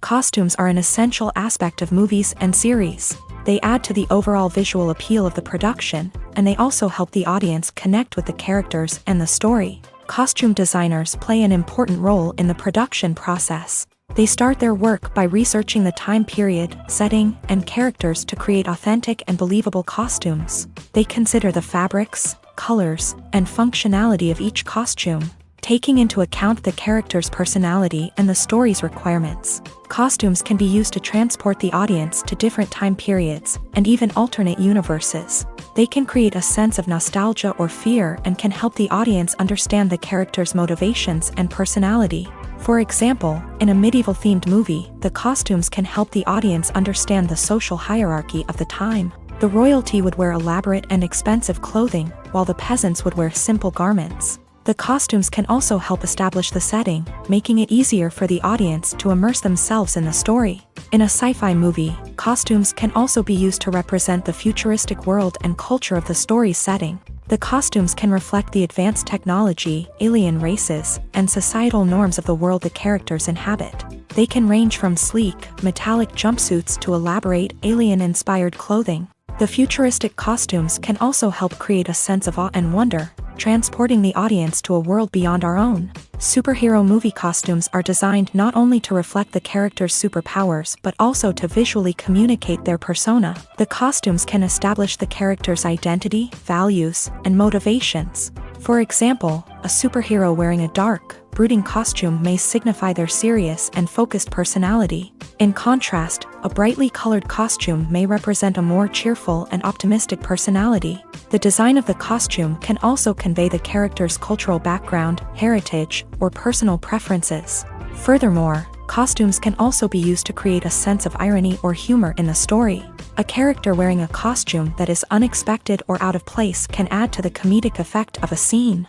Costumes are an essential aspect of movies and series. They add to the overall visual appeal of the production, and they also help the audience connect with the characters and the story. Costume designers play an important role in the production process. They start their work by researching the time period, setting, and characters to create authentic and believable costumes. They consider the fabrics, colors, and functionality of each costume, taking into account the character's personality and the story's requirements. Costumes can be used to transport the audience to different time periods, and even alternate universes. They can create a sense of nostalgia or fear and can help the audience understand the character's motivations and personality. For example, in a medieval-themed movie, the costumes can help the audience understand the social hierarchy of the time. The royalty would wear elaborate and expensive clothing, while the peasants would wear simple garments. The costumes can also help establish the setting, making it easier for the audience to immerse themselves in the story. In a sci-fi movie, costumes can also be used to represent the futuristic world and culture of the story's setting. The costumes can reflect the advanced technology, alien races, and societal norms of the world the characters inhabit. They can range from sleek, metallic jumpsuits to elaborate, alien-inspired clothing. The futuristic costumes can also help create a sense of awe and wonder, transporting the audience to a world beyond our own. Superhero movie costumes are designed not only to reflect the character's superpowers but also to visually communicate their persona. The costumes can establish the character's identity, values, and motivations. For example, a superhero wearing a dark, brooding costume may signify their serious and focused personality. In contrast, a brightly colored costume may represent a more cheerful and optimistic personality. The design of the costume can also convey the character's cultural background, heritage, or personal preferences. Furthermore, costumes can also be used to create a sense of irony or humor in the story. A character wearing a costume that is unexpected or out of place can add to the comedic effect of a scene.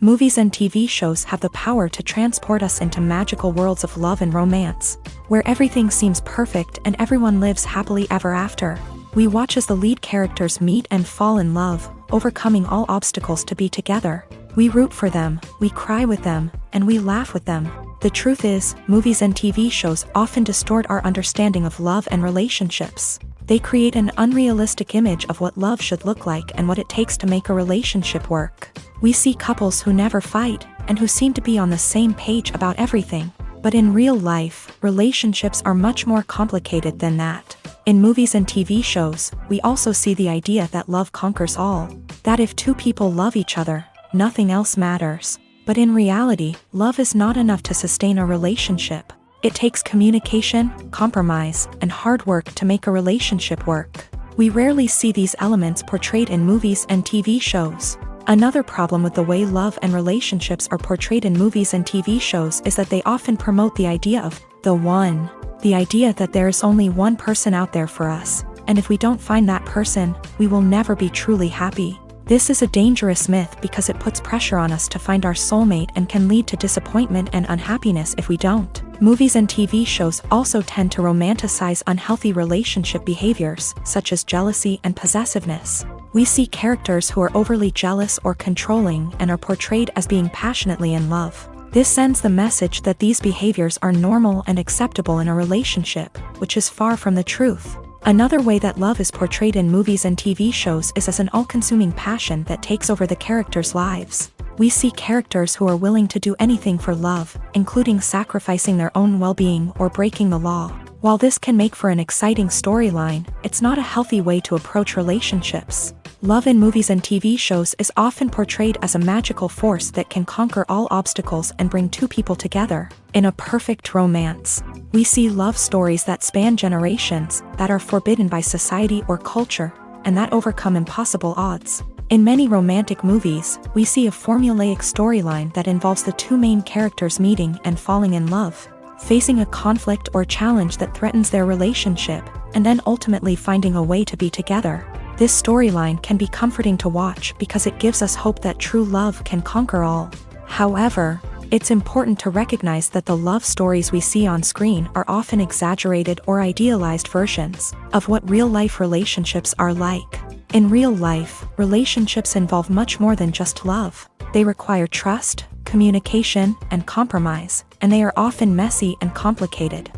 Movies and TV shows have the power to transport us into magical worlds of love and romance, where everything seems perfect and everyone lives happily ever after. We watch as the lead characters meet and fall in love, overcoming all obstacles to be together. We root for them, we cry with them, and we laugh with them. The truth is, movies and TV shows often distort our understanding of love and relationships. They create an unrealistic image of what love should look like and what it takes to make a relationship work. We see couples who never fight, and who seem to be on the same page about everything. But in real life, relationships are much more complicated than that. In movies and TV shows, we also see the idea that love conquers all. That if two people love each other, nothing else matters. But in reality, love is not enough to sustain a relationship. It takes communication, compromise, and hard work to make a relationship work. We rarely see these elements portrayed in movies and TV shows. Another problem with the way love and relationships are portrayed in movies and TV shows is that they often promote the idea of the one. The idea that there is only one person out there for us, and if we don't find that person, we will never be truly happy. This is a dangerous myth because it puts pressure on us to find our soulmate and can lead to disappointment and unhappiness if we don't. Movies and TV shows also tend to romanticize unhealthy relationship behaviors, such as jealousy and possessiveness. We see characters who are overly jealous or controlling and are portrayed as being passionately in love. This sends the message that these behaviors are normal and acceptable in a relationship, which is far from the truth. Another way that love is portrayed in movies and TV shows is as an all-consuming passion that takes over the characters' lives. We see characters who are willing to do anything for love, including sacrificing their own well-being or breaking the law. While this can make for an exciting storyline, it's not a healthy way to approach relationships. Love in movies and TV shows is often portrayed as a magical force that can conquer all obstacles and bring two people together. In a perfect romance, we see love stories that span generations, that are forbidden by society or culture, and that overcome impossible odds. In many romantic movies, we see a formulaic storyline that involves the two main characters meeting and falling in love, facing a conflict or challenge that threatens their relationship, and then ultimately finding a way to be together. This storyline can be comforting to watch because it gives us hope that true love can conquer all. However, it's important to recognize that the love stories we see on screen are often exaggerated or idealized versions of what real-life relationships are like. In real life, relationships involve much more than just love. They require trust, communication, and compromise, and they are often messy and complicated.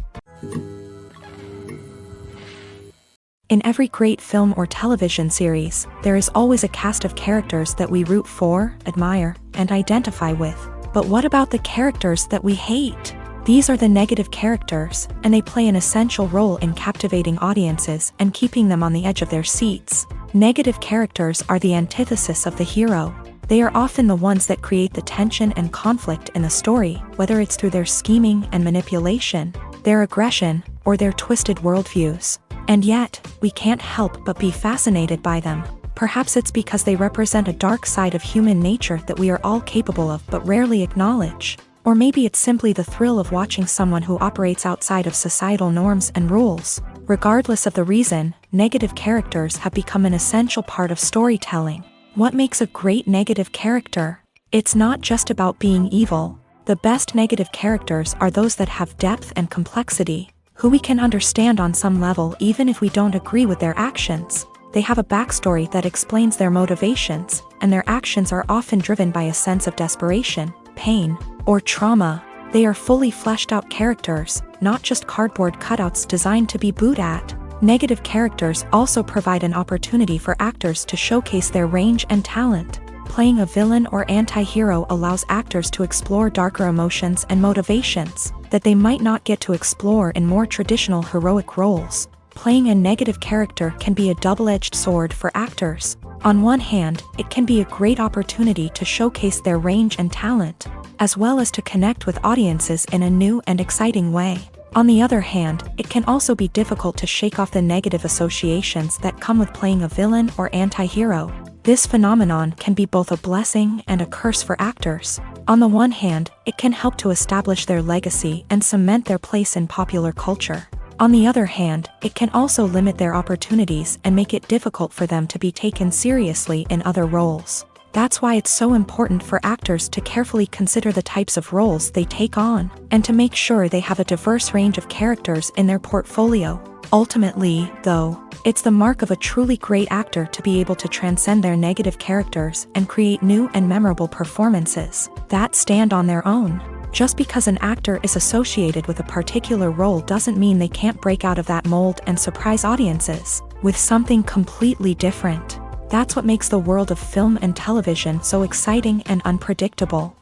In every great film or television series, there is always a cast of characters that we root for, admire, and identify with. But what about the characters that we hate? These are the negative characters, and they play an essential role in captivating audiences and keeping them on the edge of their seats. Negative characters are the antithesis of the hero. They are often the ones that create the tension and conflict in the story, whether it's through their scheming and manipulation, their aggression, or their twisted worldviews. And yet, we can't help but be fascinated by them. Perhaps it's because they represent a dark side of human nature that we are all capable of but rarely acknowledge. Or maybe it's simply the thrill of watching someone who operates outside of societal norms and rules. Regardless of the reason, negative characters have become an essential part of storytelling. What makes a great negative character? It's not just about being evil. The best negative characters are those that have depth and complexity, who we can understand on some level even if we don't agree with their actions. They have a backstory that explains their motivations, and their actions are often driven by a sense of desperation, pain, or trauma. They are fully fleshed out characters, not just cardboard cutouts designed to be booed at. Negative characters also provide an opportunity for actors to showcase their range and talent. Playing a villain or anti-hero allows actors to explore darker emotions and motivations that they might not get to explore in more traditional heroic roles. Playing a negative character can be a double-edged sword for actors. On one hand, it can be a great opportunity to showcase their range and talent, as well as to connect with audiences in a new and exciting way. On the other hand, it can also be difficult to shake off the negative associations that come with playing a villain or anti-hero. This phenomenon can be both a blessing and a curse for actors. On the one hand, it can help to establish their legacy and cement their place in popular culture. On the other hand, it can also limit their opportunities and make it difficult for them to be taken seriously in other roles. That's why it's so important for actors to carefully consider the types of roles they take on, and to make sure they have a diverse range of characters in their portfolio. Ultimately, though, it's the mark of a truly great actor to be able to transcend their negative characters and create new and memorable performances that stand on their own. Just because an actor is associated with a particular role doesn't mean they can't break out of that mold and surprise audiences with something completely different. That's what makes the world of film and television so exciting and unpredictable.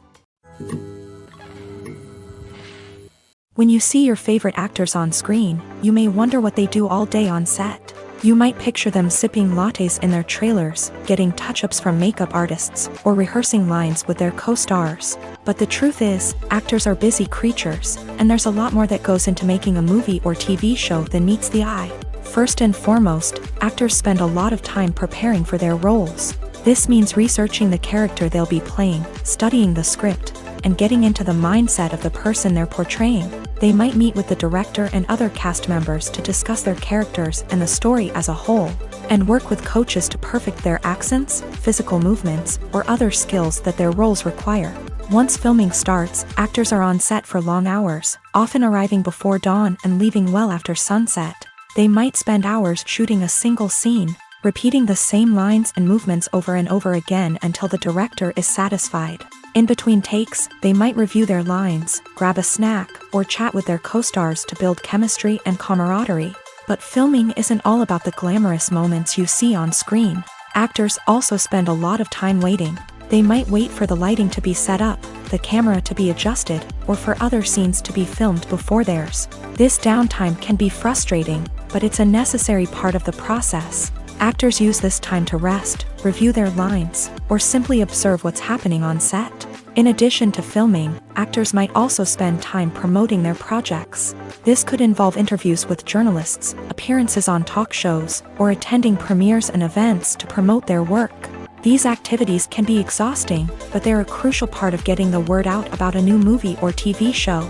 When you see your favorite actors on screen, you may wonder what they do all day on set. You might picture them sipping lattes in their trailers, getting touch-ups from makeup artists, or rehearsing lines with their co-stars. But the truth is, actors are busy creatures, and there's a lot more that goes into making a movie or TV show than meets the eye. First and foremost, actors spend a lot of time preparing for their roles. This means researching the character they'll be playing, studying the script, and getting into the mindset of the person they're portraying. They might meet with the director and other cast members to discuss their characters and the story as a whole, and work with coaches to perfect their accents, physical movements, or other skills that their roles require. Once filming starts, actors are on set for long hours, often arriving before dawn and leaving well after sunset. They might spend hours shooting a single scene, repeating the same lines and movements over and over again until the director is satisfied. In between takes, they might review their lines, grab a snack, or chat with their co-stars to build chemistry and camaraderie. But filming isn't all about the glamorous moments you see on screen. Actors also spend a lot of time waiting. They might wait for the lighting to be set up, the camera to be adjusted, or for other scenes to be filmed before theirs. This downtime can be frustrating, but it's a necessary part of the process. Actors use this time to rest, review their lines, or simply observe what's happening on set. In addition to filming, actors might also spend time promoting their projects. This could involve interviews with journalists, appearances on talk shows, or attending premieres and events to promote their work. These activities can be exhausting, but they're a crucial part of getting the word out about a new movie or TV show.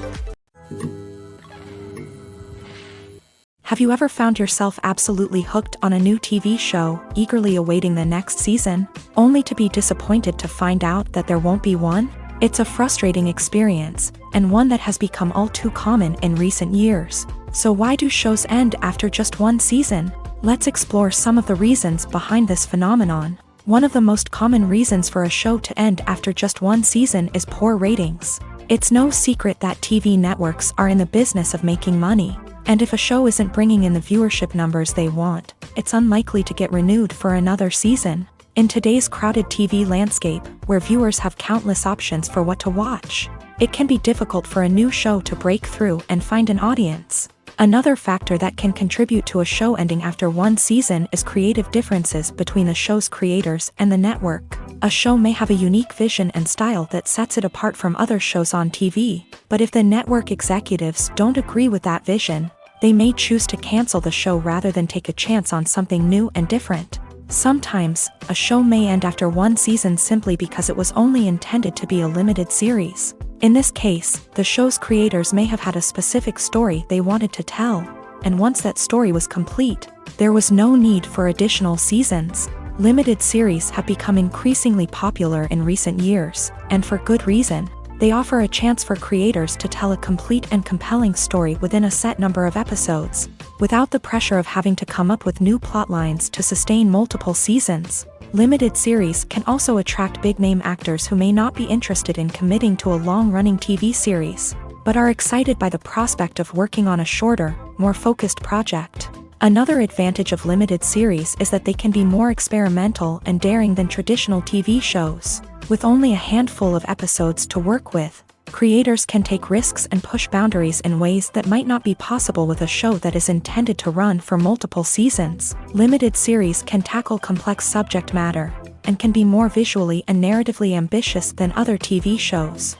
Have you ever found yourself absolutely hooked on a new TV show, eagerly awaiting the next season, only to be disappointed to find out that there won't be one? It's a frustrating experience, and one that has become all too common in recent years. So why do shows end after just one season? Let's explore some of the reasons behind this phenomenon. One of the most common reasons for a show to end after just one season is poor ratings. It's no secret that TV networks are in the business of making money. And if a show isn't bringing in the viewership numbers they want, it's unlikely to get renewed for another season. In today's crowded TV landscape, where viewers have countless options for what to watch, it can be difficult for a new show to break through and find an audience. Another factor that can contribute to a show ending after one season is creative differences between the show's creators and the network. A show may have a unique vision and style that sets it apart from other shows on TV, but if the network executives don't agree with that vision, they may choose to cancel the show rather than take a chance on something new and different. Sometimes, a show may end after one season simply because it was only intended to be a limited series. In this case, the show's creators may have had a specific story they wanted to tell, and once that story was complete, there was no need for additional seasons. Limited series have become increasingly popular in recent years, and for good reason. They offer a chance for creators to tell a complete and compelling story within a set number of episodes, without the pressure of having to come up with new plotlines to sustain multiple seasons. Limited series can also attract big-name actors who may not be interested in committing to a long-running TV series, but are excited by the prospect of working on a shorter, more focused project. Another advantage of limited series is that they can be more experimental and daring than traditional TV shows. With only a handful of episodes to work with, creators can take risks and push boundaries in ways that might not be possible with a show that is intended to run for multiple seasons. Limited series can tackle complex subject matter, and can be more visually and narratively ambitious than other TV shows.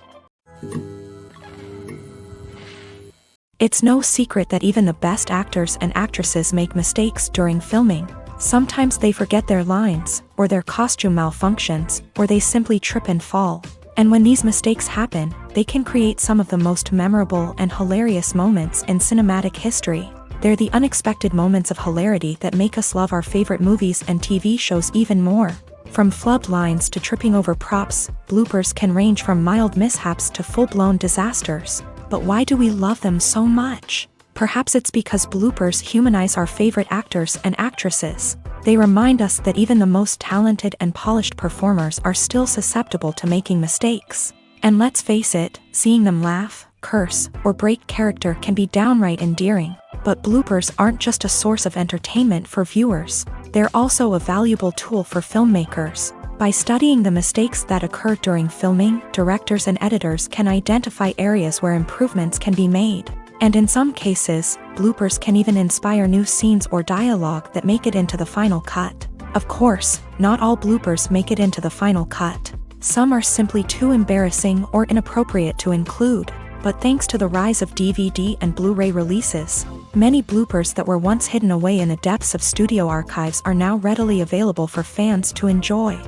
It's no secret that even the best actors and actresses make mistakes during filming. Sometimes they forget their lines, or their costume malfunctions, or they simply trip and fall. And when these mistakes happen, they can create some of the most memorable and hilarious moments in cinematic history. They're the unexpected moments of hilarity that make us love our favorite movies and TV shows even more. From flubbed lines to tripping over props, bloopers can range from mild mishaps to full-blown disasters. But why do we love them so much? Perhaps it's because bloopers humanize our favorite actors and actresses. They remind us that even the most talented and polished performers are still susceptible to making mistakes. And let's face it, seeing them laugh, curse, or break character can be downright endearing. But bloopers aren't just a source of entertainment for viewers. They're also a valuable tool for filmmakers. By studying the mistakes that occur during filming, directors and editors can identify areas where improvements can be made. And in some cases, bloopers can even inspire new scenes or dialogue that make it into the final cut. Of course, not all bloopers make it into the final cut. Some are simply too embarrassing or inappropriate to include. But thanks to the rise of DVD and Blu-ray releases, many bloopers that were once hidden away in the depths of studio archives are now readily available for fans to enjoy.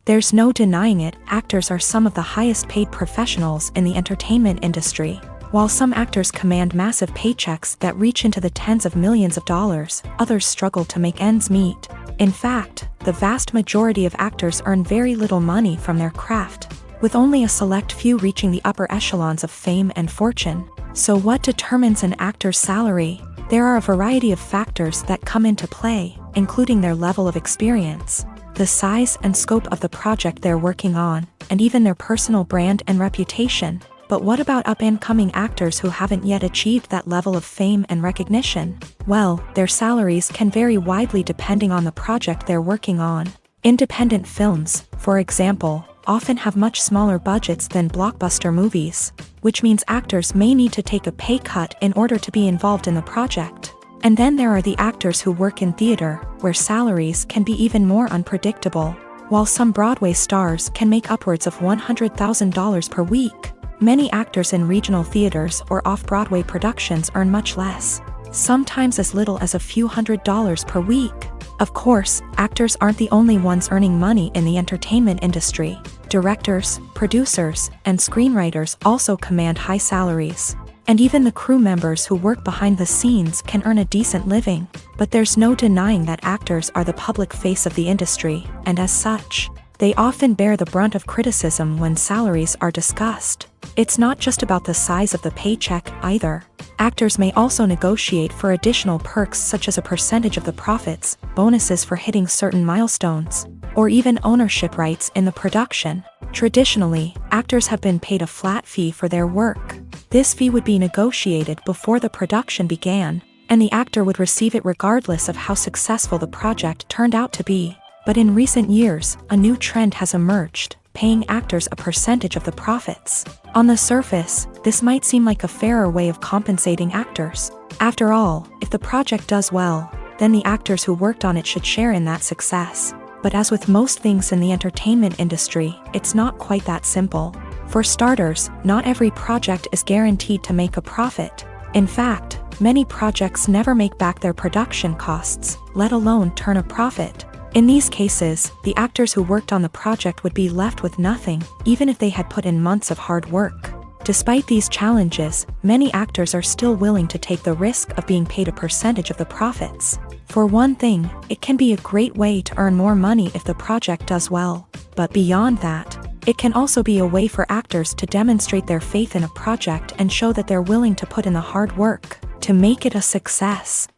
There's no denying it, actors are some of the highest paid professionals in the entertainment industry. While some actors command massive paychecks that reach into the tens of millions of dollars, others struggle to make ends meet. In fact, the vast majority of actors earn very little money from their craft, with only a select few reaching the upper echelons of fame and fortune. So what determines an actor's salary? There are a variety of factors that come into play, including their level of experience, the size and scope of the project they're working on, and even their personal brand and reputation. But what about up-and-coming actors who haven't yet achieved that level of fame and recognition? Well, their salaries can vary widely depending on the project they're working on. Independent films, for example, often have much smaller budgets than blockbuster movies, which means actors may need to take a pay cut in order to be involved in the project. And then there are the actors who work in theater, where salaries can be even more unpredictable. While some Broadway stars can make upwards of $100,000 per week, many actors in regional theaters or off-Broadway productions earn much less, sometimes as little as a few $100s per week. Of course, actors aren't the only ones earning money in the entertainment industry. Directors, producers, and screenwriters also command high salaries. And even the crew members who work behind the scenes can earn a decent living. But there's no denying that actors are the public face of the industry, and as such, they often bear the brunt of criticism when salaries are discussed. It's not just about the size of the paycheck, either. Actors may also negotiate for additional perks such as a percentage of the profits, bonuses for hitting certain milestones, or even ownership rights in the production. Traditionally, actors have been paid a flat fee for their work. This fee would be negotiated before the production began, and the actor would receive it regardless of how successful the project turned out to be. But in recent years, a new trend has emerged, paying actors a percentage of the profits. On the surface, this might seem like a fairer way of compensating actors. After all, if the project does well, then the actors who worked on it should share in that success. But as with most things in the entertainment industry, it's not quite that simple. For starters, not every project is guaranteed to make a profit. In fact, many projects never make back their production costs, let alone turn a profit. In these cases, the actors who worked on the project would be left with nothing, even if they had put in months of hard work. Despite these challenges, many actors are still willing to take the risk of being paid a percentage of the profits. For one thing, it can be a great way to earn more money if the project does well. But beyond that, it can also be a way for actors to demonstrate their faith in a project and show that they're willing to put in the hard work to make it a success.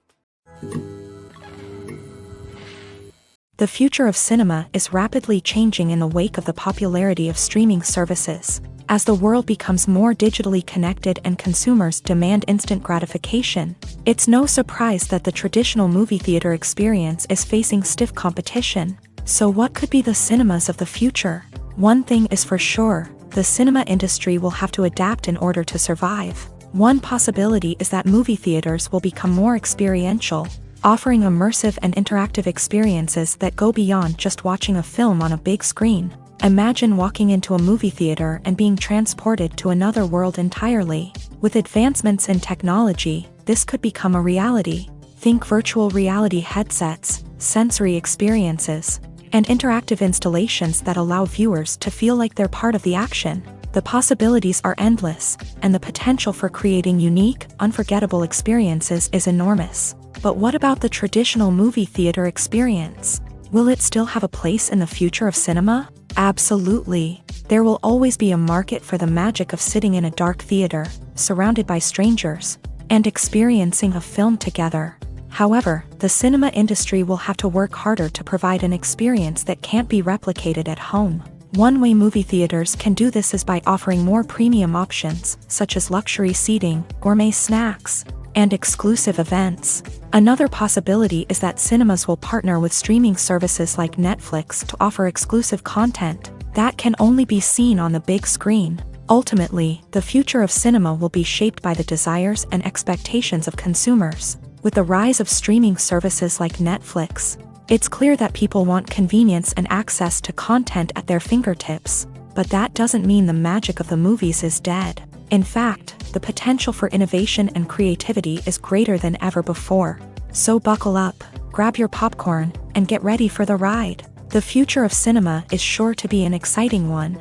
The future of cinema is rapidly changing in the wake of the popularity of streaming services. As the world becomes more digitally connected and consumers demand instant gratification, it's no surprise that the traditional movie theater experience is facing stiff competition. So what could be the cinemas of the future? One thing is for sure, the cinema industry will have to adapt in order to survive. One possibility is that movie theaters will become more experiential, offering immersive and interactive experiences that go beyond just watching a film on a big screen. Imagine walking into a movie theater and being transported to another world entirely. With advancements in technology, this could become a reality. Think virtual reality headsets, sensory experiences, and interactive installations that allow viewers to feel like they're part of the action. The possibilities are endless, and the potential for creating unique, unforgettable experiences is enormous. But what about the traditional movie theater experience? Will it still have a place in the future of cinema? Absolutely. There will always be a market for the magic of sitting in a dark theater, surrounded by strangers, and experiencing a film together. However, the cinema industry will have to work harder to provide an experience that can't be replicated at home. One way movie theaters can do this is by offering more premium options, such as luxury seating, gourmet snacks, and exclusive events. Another possibility is that cinemas will partner with streaming services like Netflix to offer exclusive content that can only be seen on the big screen. Ultimately, the future of cinema will be shaped by the desires and expectations of consumers. With the rise of streaming services like Netflix, it's clear that people want convenience and access to content at their fingertips. But that doesn't mean the magic of the movies is dead. In fact, the potential for innovation and creativity is greater than ever before. So buckle up, grab your popcorn, and get ready for the ride. The future of cinema is sure to be an exciting one.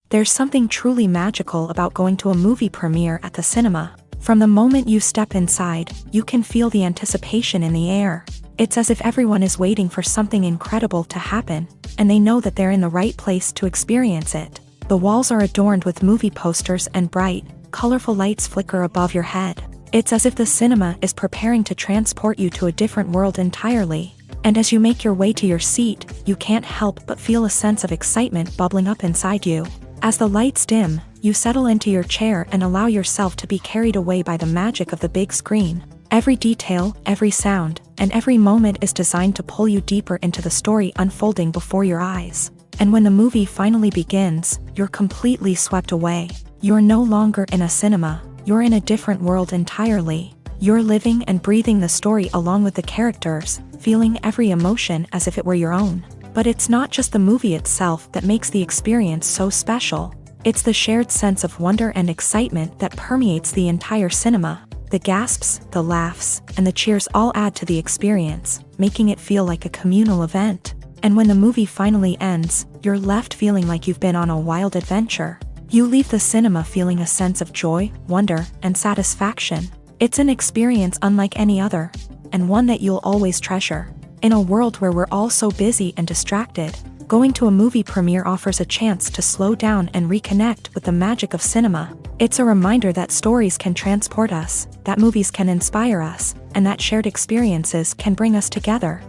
There's something truly magical about going to a movie premiere at the cinema. From the moment you step inside, you can feel the anticipation in the air. It's as if everyone is waiting for something incredible to happen, and they know that they're in the right place to experience it. The walls are adorned with movie posters and bright, colorful lights flicker above your head. It's as if the cinema is preparing to transport you to a different world entirely. And as you make your way to your seat, you can't help but feel a sense of excitement bubbling up inside you. As the lights dim, you settle into your chair and allow yourself to be carried away by the magic of the big screen. Every detail, every sound, and every moment is designed to pull you deeper into the story unfolding before your eyes. And when the movie finally begins, you're completely swept away. You're no longer in a cinema, you're in a different world entirely. You're living and breathing the story along with the characters, feeling every emotion as if it were your own. But it's not just the movie itself that makes the experience so special. It's the shared sense of wonder and excitement that permeates the entire cinema. The gasps, the laughs, and the cheers all add to the experience, making it feel like a communal event. And when the movie finally ends, you're left feeling like you've been on a wild adventure. You leave the cinema feeling a sense of joy, wonder, and satisfaction. It's an experience unlike any other, and one that you'll always treasure. In a world where we're all so busy and distracted, going to a movie premiere offers a chance to slow down and reconnect with the magic of cinema. It's a reminder that stories can transport us, that movies can inspire us, and that shared experiences can bring us together.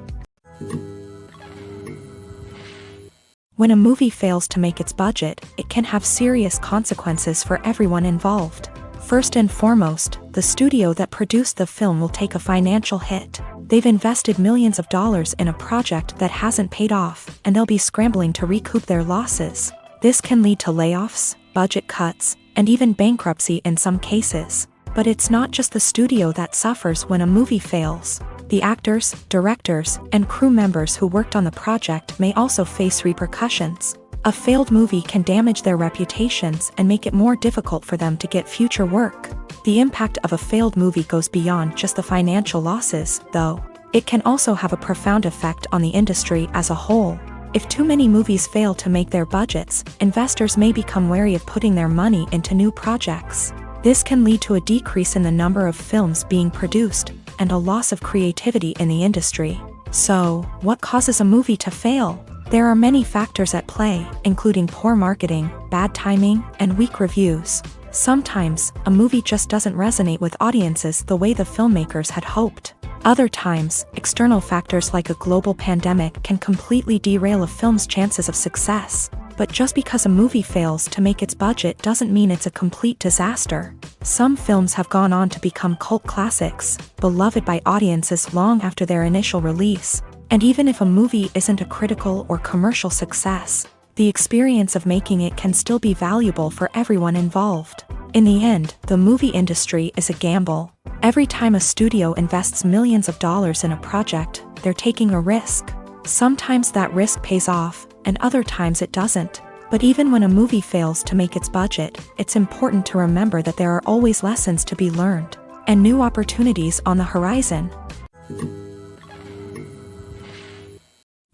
When a movie fails to make its budget, it can have serious consequences for everyone involved. First and foremost, the studio that produced the film will take a financial hit. They've invested millions of dollars in a project that hasn't paid off, and they'll be scrambling to recoup their losses. This can lead to layoffs, budget cuts, and even bankruptcy in some cases. But it's not just the studio that suffers when a movie fails. The actors, directors, and crew members who worked on the project may also face repercussions. A failed movie can damage their reputations and make it more difficult for them to get future work. The impact of a failed movie goes beyond just the financial losses, though. It can also have a profound effect on the industry as a whole. If too many movies fail to make their budgets, investors may become wary of putting their money into new projects. This can lead to a decrease in the number of films being produced, and a loss of creativity in the industry. So, what causes a movie to fail? There are many factors at play, including poor marketing, bad timing, and weak reviews. Sometimes, a movie just doesn't resonate with audiences the way the filmmakers had hoped. Other times, external factors like a global pandemic can completely derail a film's chances of success. But just because a movie fails to make its budget doesn't mean it's a complete disaster. Some films have gone on to become cult classics, beloved by audiences long after their initial release. And even if a movie isn't a critical or commercial success, the experience of making it can still be valuable for everyone involved. In the end, the movie industry is a gamble. Every time a studio invests millions of dollars in a project, they're taking a risk. Sometimes that risk pays off, and other times it doesn't. But even when a movie fails to make its budget, it's important to remember that there are always lessons to be learned, and new opportunities on the horizon.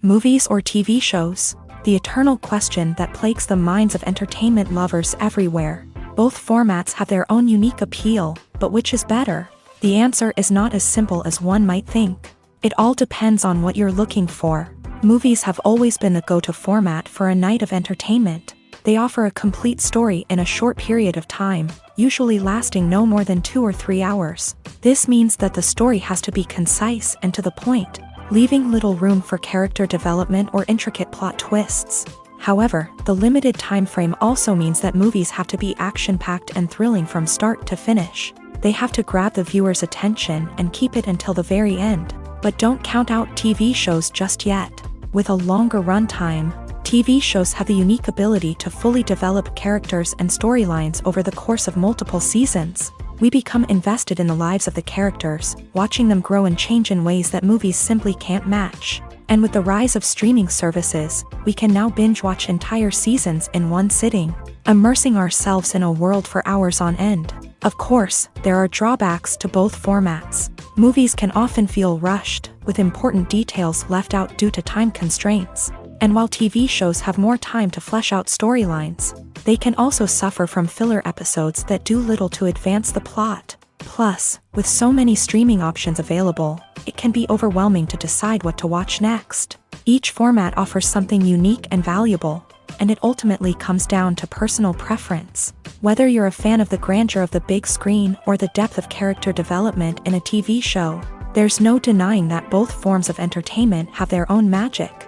Movies or TV shows? The eternal question that plagues the minds of entertainment lovers everywhere. Both formats have their own unique appeal, but which is better? The answer is not as simple as one might think. It all depends on what you're looking for. Movies have always been the go-to format for a night of entertainment. They offer a complete story in a short period of time, usually lasting no more than 2 or 3 hours. This means that the story has to be concise and to the point, leaving little room for character development or intricate plot twists. However, the limited time frame also means that movies have to be action-packed and thrilling from start to finish. They have to grab the viewer's attention and keep it until the very end. But don't count out TV shows just yet. With a longer runtime, TV shows have the unique ability to fully develop characters and storylines over the course of multiple seasons. We become invested in the lives of the characters, watching them grow and change in ways that movies simply can't match. And with the rise of streaming services, we can now binge-watch entire seasons in one sitting, immersing ourselves in a world for hours on end. Of course, there are drawbacks to both formats. Movies can often feel rushed, with important details left out due to time constraints. And while TV shows have more time to flesh out storylines, they can also suffer from filler episodes that do little to advance the plot. Plus, with so many streaming options available, it can be overwhelming to decide what to watch next. Each format offers something unique and valuable, and it ultimately comes down to personal preference. Whether you're a fan of the grandeur of the big screen or the depth of character development in a TV show, there's no denying that both forms of entertainment have their own magic.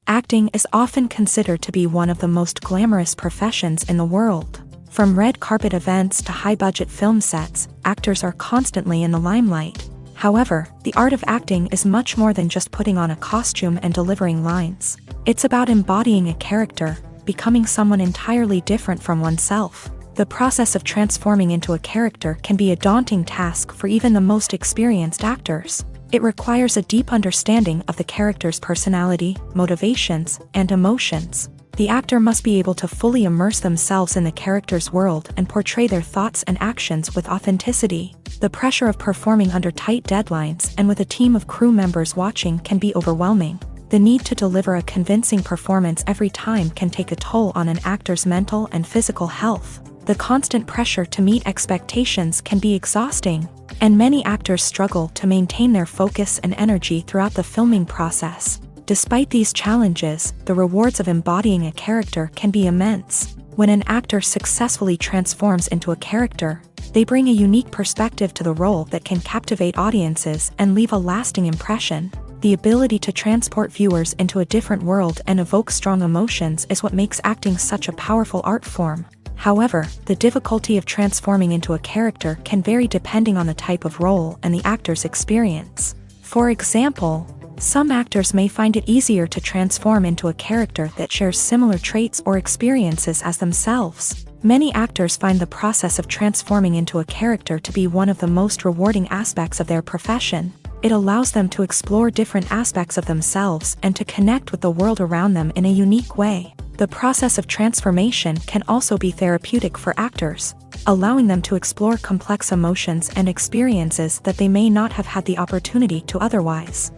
Acting is often considered to be one of the most glamorous professions in the world. From red carpet events to high-budget film sets, actors are constantly in the limelight. However, the art of acting is much more than just putting on a costume and delivering lines. It's about embodying a character, becoming someone entirely different from oneself. The process of transforming into a character can be a daunting task for even the most experienced actors. It requires a deep understanding of the character's personality, motivations, and emotions. The actor must be able to fully immerse themselves in the character's world and portray their thoughts and actions with authenticity. The pressure of performing under tight deadlines and with a team of crew members watching can be overwhelming. The need to deliver a convincing performance every time can take a toll on an actor's mental and physical health. The constant pressure to meet expectations can be exhausting, and many actors struggle to maintain their focus and energy throughout the filming process. Despite these challenges, the rewards of embodying a character can be immense. When an actor successfully transforms into a character, they bring a unique perspective to the role that can captivate audiences and leave a lasting impression. The ability to transport viewers into a different world and evoke strong emotions is what makes acting such a powerful art form. However, the difficulty of transforming into a character can vary depending on the type of role and the actor's experience. For example, some actors may find it easier to transform into a character that shares similar traits or experiences as themselves. Many actors find the process of transforming into a character to be one of the most rewarding aspects of their profession. It allows them to explore different aspects of themselves and to connect with the world around them in a unique way. The process of transformation can also be therapeutic for actors, allowing them to explore complex emotions and experiences that they may not have had the opportunity to otherwise.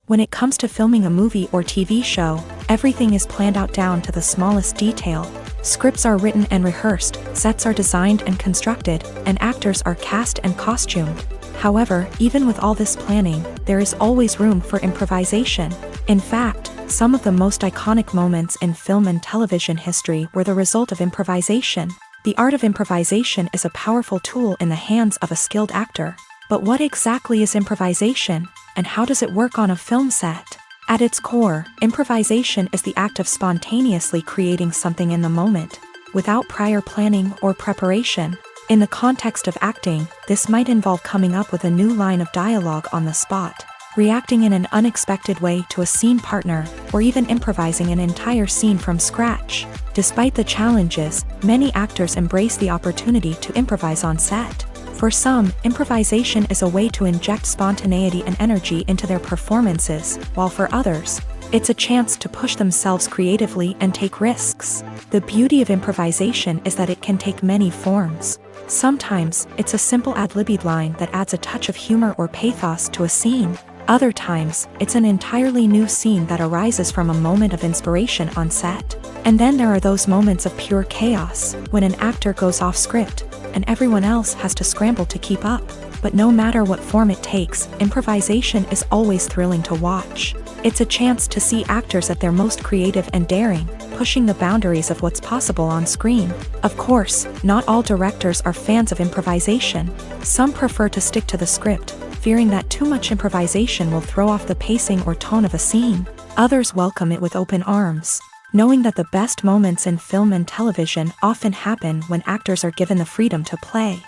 When it comes to filming a movie or TV show, everything is planned out down to the smallest detail. Scripts are written and rehearsed, sets are designed and constructed, and actors are cast and costumed. However, even with all this planning, there is always room for improvisation. In fact, some of the most iconic moments in film and television history were the result of improvisation. The art of improvisation is a powerful tool in the hands of a skilled actor. But what exactly is improvisation, and how does it work on a film set? At its core, improvisation is the act of spontaneously creating something in the moment, without prior planning or preparation. In the context of acting, this might involve coming up with a new line of dialogue on the spot, reacting in an unexpected way to a scene partner, or even improvising an entire scene from scratch. Despite the challenges, many actors embrace the opportunity to improvise on set. For some, improvisation is a way to inject spontaneity and energy into their performances, while for others, it's a chance to push themselves creatively and take risks. The beauty of improvisation is that it can take many forms. Sometimes, it's a simple ad-libbed line that adds a touch of humor or pathos to a scene. Other times, it's an entirely new scene that arises from a moment of inspiration on set. And then there are those moments of pure chaos, when an actor goes off script, and everyone else has to scramble to keep up. But no matter what form it takes, improvisation is always thrilling to watch. It's a chance to see actors at their most creative and daring, pushing the boundaries of what's possible on screen. Of course, not all directors are fans of improvisation. Some prefer to stick to the script, fearing that too much improvisation will throw off the pacing or tone of a scene. Others welcome it with open arms, knowing that the best moments in film and television often happen when actors are given the freedom to play.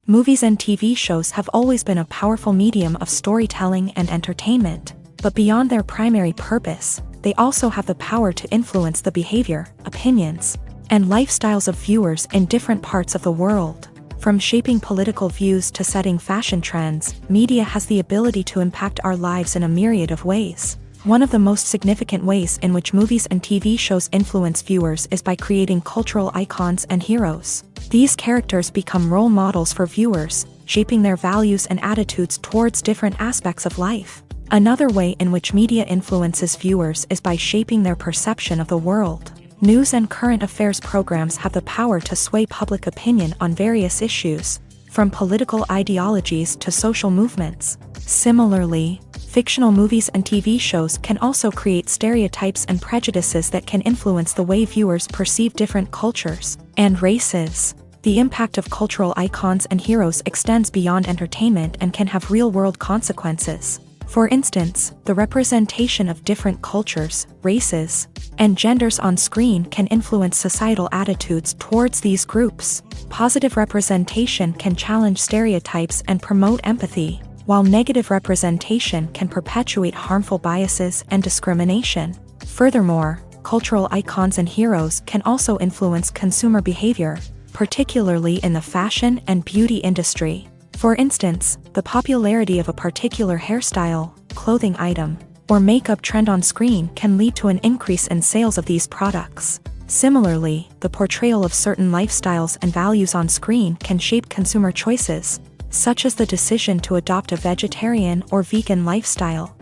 Movies and TV shows have always been a powerful medium of storytelling and entertainment, but beyond their primary purpose, they also have the power to influence the behavior, opinions, and lifestyles of viewers in different parts of the world. From shaping political views to setting fashion trends, media has the ability to impact our lives in a myriad of ways. One of the most significant ways in which movies and TV shows influence viewers is by creating cultural icons and heroes. These characters become role models for viewers, shaping their values and attitudes towards different aspects of life. Another way in which media influences viewers is by shaping their perception of the world. News and current affairs programs have the power to sway public opinion on various issues. from political ideologies to social movements. Similarly, fictional movies and TV shows can also create stereotypes and prejudices that can influence the way viewers perceive different cultures and races. The impact of cultural icons and heroes extends beyond entertainment and can have real-world consequences. For instance, the representation of different cultures, races, and genders on screen can influence societal attitudes towards these groups. Positive representation can challenge stereotypes and promote empathy, while negative representation can perpetuate harmful biases and discrimination. Furthermore, cultural icons and heroes can also influence consumer behavior, particularly in the fashion and beauty industry. For instance, the popularity of a particular hairstyle, clothing item, or makeup trend on screen can lead to an increase in sales of these products. Similarly, the portrayal of certain lifestyles and values on screen can shape consumer choices, such as the decision to adopt a vegetarian or vegan lifestyle.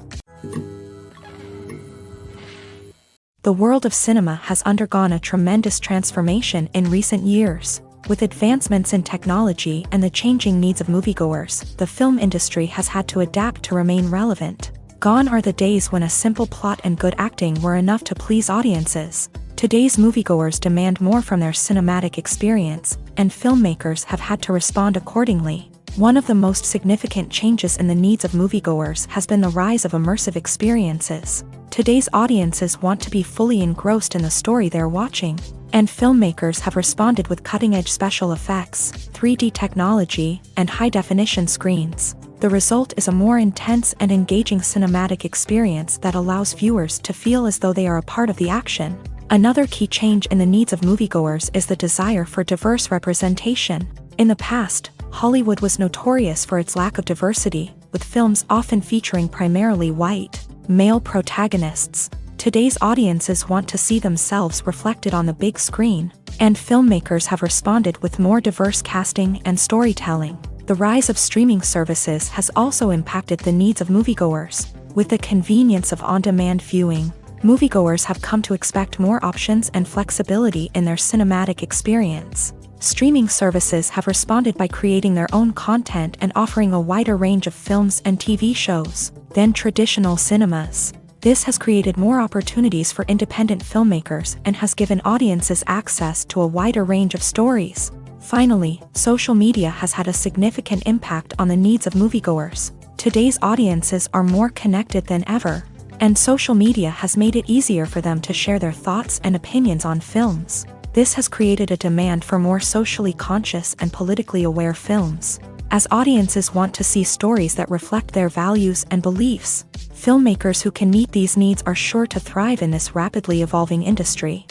The world of cinema has undergone a tremendous transformation in recent years. With advancements in technology and the changing needs of moviegoers, the film industry has had to adapt to remain relevant. Gone are the days when a simple plot and good acting were enough to please audiences. Today's moviegoers demand more from their cinematic experience, and filmmakers have had to respond accordingly. One of the most significant changes in the needs of moviegoers has been the rise of immersive experiences. Today's audiences want to be fully engrossed in the story they're watching, and filmmakers have responded with cutting-edge special effects, 3D technology, and high-definition screens. The result is a more intense and engaging cinematic experience that allows viewers to feel as though they are a part of the action. Another key change in the needs of moviegoers is the desire for diverse representation. In the past, Hollywood was notorious for its lack of diversity, with films often featuring primarily white, male protagonists. Today's audiences want to see themselves reflected on the big screen, and filmmakers have responded with more diverse casting and storytelling. The rise of streaming services has also impacted the needs of moviegoers. With the convenience of on-demand viewing, moviegoers have come to expect more options and flexibility in their cinematic experience. Streaming services have responded by creating their own content and offering a wider range of films and TV shows than traditional cinemas. This has created more opportunities for independent filmmakers and has given audiences access to a wider range of stories. Finally, social media has had a significant impact on the needs of moviegoers. Today's audiences are more connected than ever, and social media has made it easier for them to share their thoughts and opinions on films. This has created a demand for more socially conscious and politically aware films. As audiences want to see stories that reflect their values and beliefs, filmmakers who can meet these needs are sure to thrive in this rapidly evolving industry.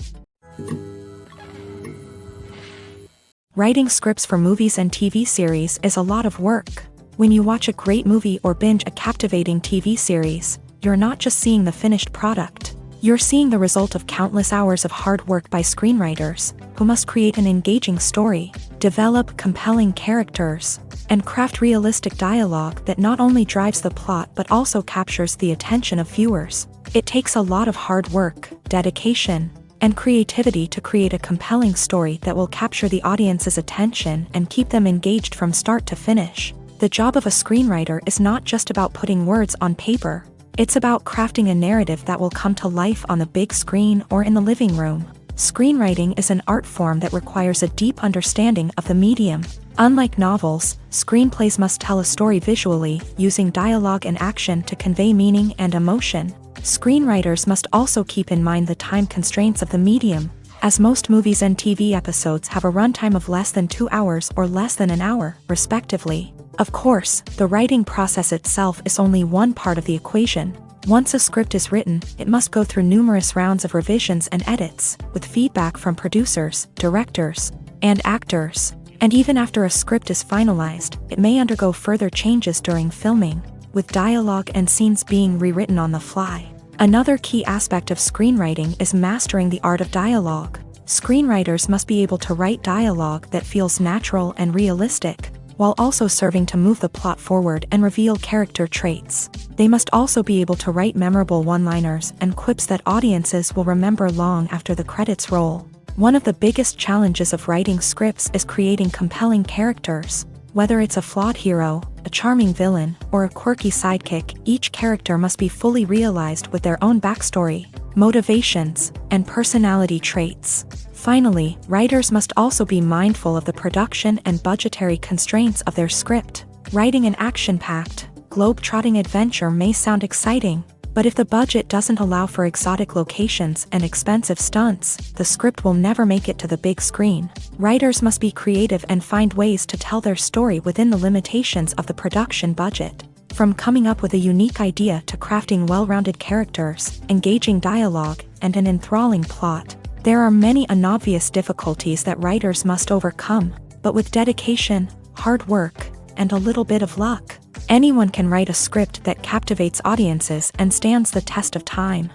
Writing scripts for movies and TV series is a lot of work. When you watch a great movie or binge a captivating TV series, you're not just seeing the finished product. You're seeing the result of countless hours of hard work by screenwriters, who must create an engaging story, develop compelling characters, and craft realistic dialogue that not only drives the plot but also captures the attention of viewers. It takes a lot of hard work, dedication, and creativity to create a compelling story that will capture the audience's attention and keep them engaged from start to finish. The job of a screenwriter is not just about putting words on paper. It's about crafting a narrative that will come to life on the big screen or in the living room. Screenwriting is an art form that requires a deep understanding of the medium. Unlike novels, screenplays must tell a story visually, using dialogue and action to convey meaning and emotion. Screenwriters must also keep in mind the time constraints of the medium, as most movies and TV episodes have a runtime of less than 2 hours or less than an hour, respectively. Of course, the writing process itself is only one part of the equation. Once a script is written, it must go through numerous rounds of revisions and edits, with feedback from producers, directors, and actors. And even after a script is finalized, it may undergo further changes during filming, with dialogue and scenes being rewritten on the fly. Another key aspect of screenwriting is mastering the art of dialogue. Screenwriters must be able to write dialogue that feels natural and realistic, while also serving to move the plot forward and reveal character traits. They must also be able to write memorable one-liners and quips that audiences will remember long after the credits roll. One of the biggest challenges of writing scripts is creating compelling characters. Whether it's a flawed hero, a charming villain, or a quirky sidekick, each character must be fully realized with their own backstory, motivations, and personality traits. Finally, writers must also be mindful of the production and budgetary constraints of their script. Writing an action-packed, globe-trotting adventure may sound exciting, but if the budget doesn't allow for exotic locations and expensive stunts, the script will never make it to the big screen. Writers must be creative and find ways to tell their story within the limitations of the production budget. From coming up with a unique idea to crafting well-rounded characters, engaging dialogue, and an enthralling plot, there are many unobvious difficulties that writers must overcome, but with dedication, hard work, and a little bit of luck, anyone can write a script that captivates audiences and stands the test of time.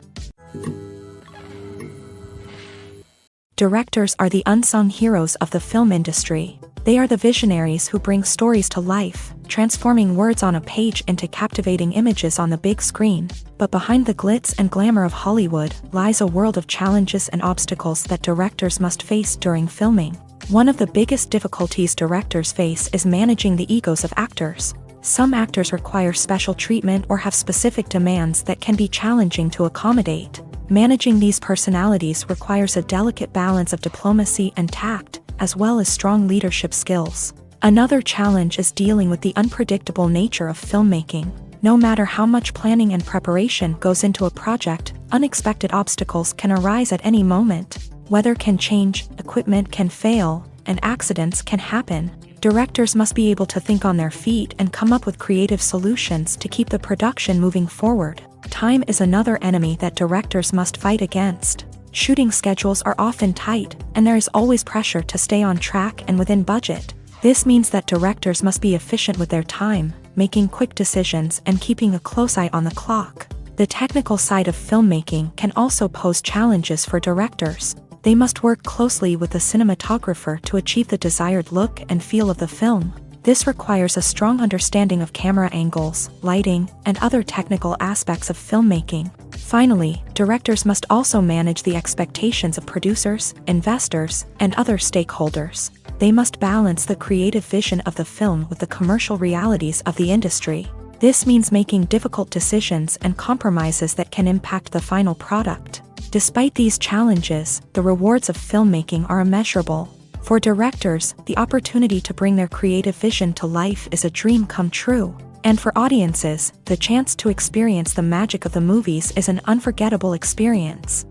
Directors are the unsung heroes of the film industry. They are the visionaries who bring stories to life, transforming words on a page into captivating images on the big screen. But behind the glitz and glamour of Hollywood lies a world of challenges and obstacles that directors must face during filming. One of the biggest difficulties directors face is managing the egos of actors. Some actors require special treatment or have specific demands that can be challenging to accommodate. Managing these personalities requires a delicate balance of diplomacy and tact, as well as strong leadership skills. Another challenge is dealing with the unpredictable nature of filmmaking. No matter how much planning and preparation goes into a project, unexpected obstacles can arise at any moment. Weather can change, equipment can fail, and accidents can happen. Directors must be able to think on their feet and come up with creative solutions to keep the production moving forward. Time is another enemy that directors must fight against. Shooting schedules are often tight, and there is always pressure to stay on track and within budget. This means that directors must be efficient with their time, making quick decisions and keeping a close eye on the clock. The technical side of filmmaking can also pose challenges for directors. They must work closely with the cinematographer to achieve the desired look and feel of the film. This requires a strong understanding of camera angles, lighting, and other technical aspects of filmmaking. Finally, directors must also manage the expectations of producers, investors, and other stakeholders. They must balance the creative vision of the film with the commercial realities of the industry. This means making difficult decisions and compromises that can impact the final product. Despite these challenges, the rewards of filmmaking are immeasurable. For directors, the opportunity to bring their creative vision to life is a dream come true. And for audiences, the chance to experience the magic of the movies is an unforgettable experience.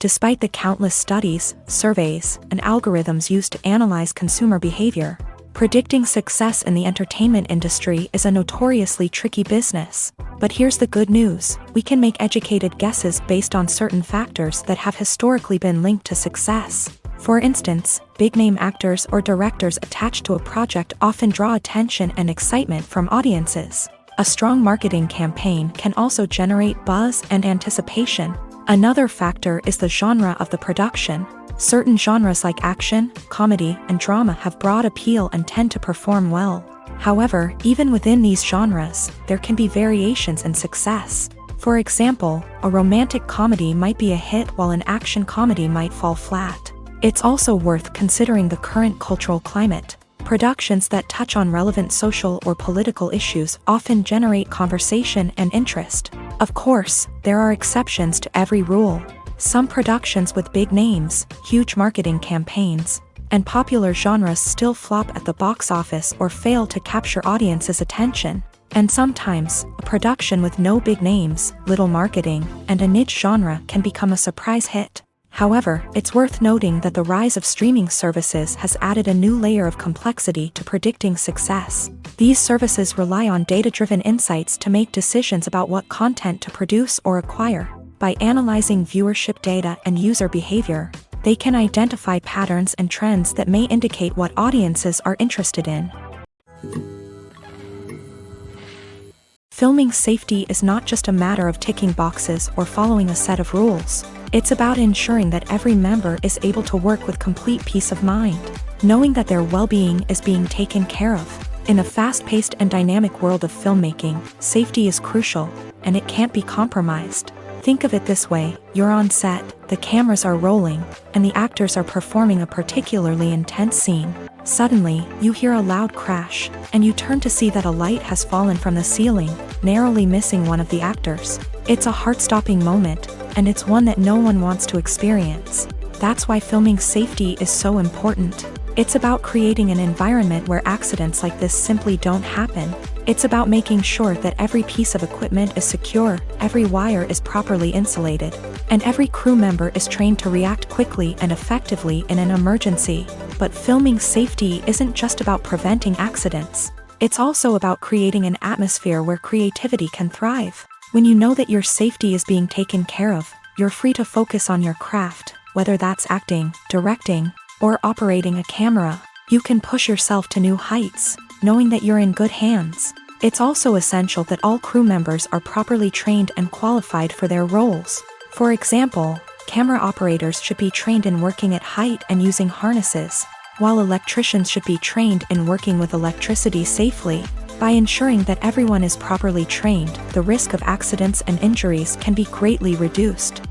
Despite the countless studies, surveys, and algorithms used to analyze consumer behavior, predicting success in the entertainment industry is a notoriously tricky business. But here's the good news: we can make educated guesses based on certain factors that have historically been linked to success. For instance, big-name actors or directors attached to a project often draw attention and excitement from audiences. A strong marketing campaign can also generate buzz and anticipation. Another factor is the genre of the production. Certain genres like action, comedy, and drama have broad appeal and tend to perform well. However, even within these genres, there can be variations in success. For example, a romantic comedy might be a hit while an action comedy might fall flat. It's also worth considering the current cultural climate. Productions that touch on relevant social or political issues often generate conversation and interest. Of course, there are exceptions to every rule. Some productions with big names, huge marketing campaigns, and popular genres still flop at the box office or fail to capture audiences' attention. And sometimes, a production with no big names, little marketing, and a niche genre can become a surprise hit. However, it's worth noting that the rise of streaming services has added a new layer of complexity to predicting success. These services rely on data-driven insights to make decisions about what content to produce or acquire. By analyzing viewership data and user behavior, they can identify patterns and trends that may indicate what audiences are interested in. Filming safety is not just a matter of ticking boxes or following a set of rules. It's about ensuring that every member is able to work with complete peace of mind, knowing that their well-being is being taken care of. In a fast-paced and dynamic world of filmmaking, safety is crucial, and it can't be compromised. Think of it this way, you're on set, the cameras are rolling, and the actors are performing a particularly intense scene. Suddenly, you hear a loud crash, and you turn to see that a light has fallen from the ceiling, narrowly missing one of the actors. It's a heart-stopping moment, and it's one that no one wants to experience. That's why filming safety is so important. It's about creating an environment where accidents like this simply don't happen. It's about making sure that every piece of equipment is secure, every wire is properly insulated, and every crew member is trained to react quickly and effectively in an emergency. But filming safety isn't just about preventing accidents. It's also about creating an atmosphere where creativity can thrive. When you know that your safety is being taken care of, you're free to focus on your craft, whether that's acting, directing, or operating a camera. You can push yourself to new heights, knowing that you're in good hands. It's also essential that all crew members are properly trained and qualified for their roles. For example, camera operators should be trained in working at height and using harnesses, while electricians should be trained in working with electricity safely. By ensuring that everyone is properly trained, the risk of accidents and injuries can be greatly reduced.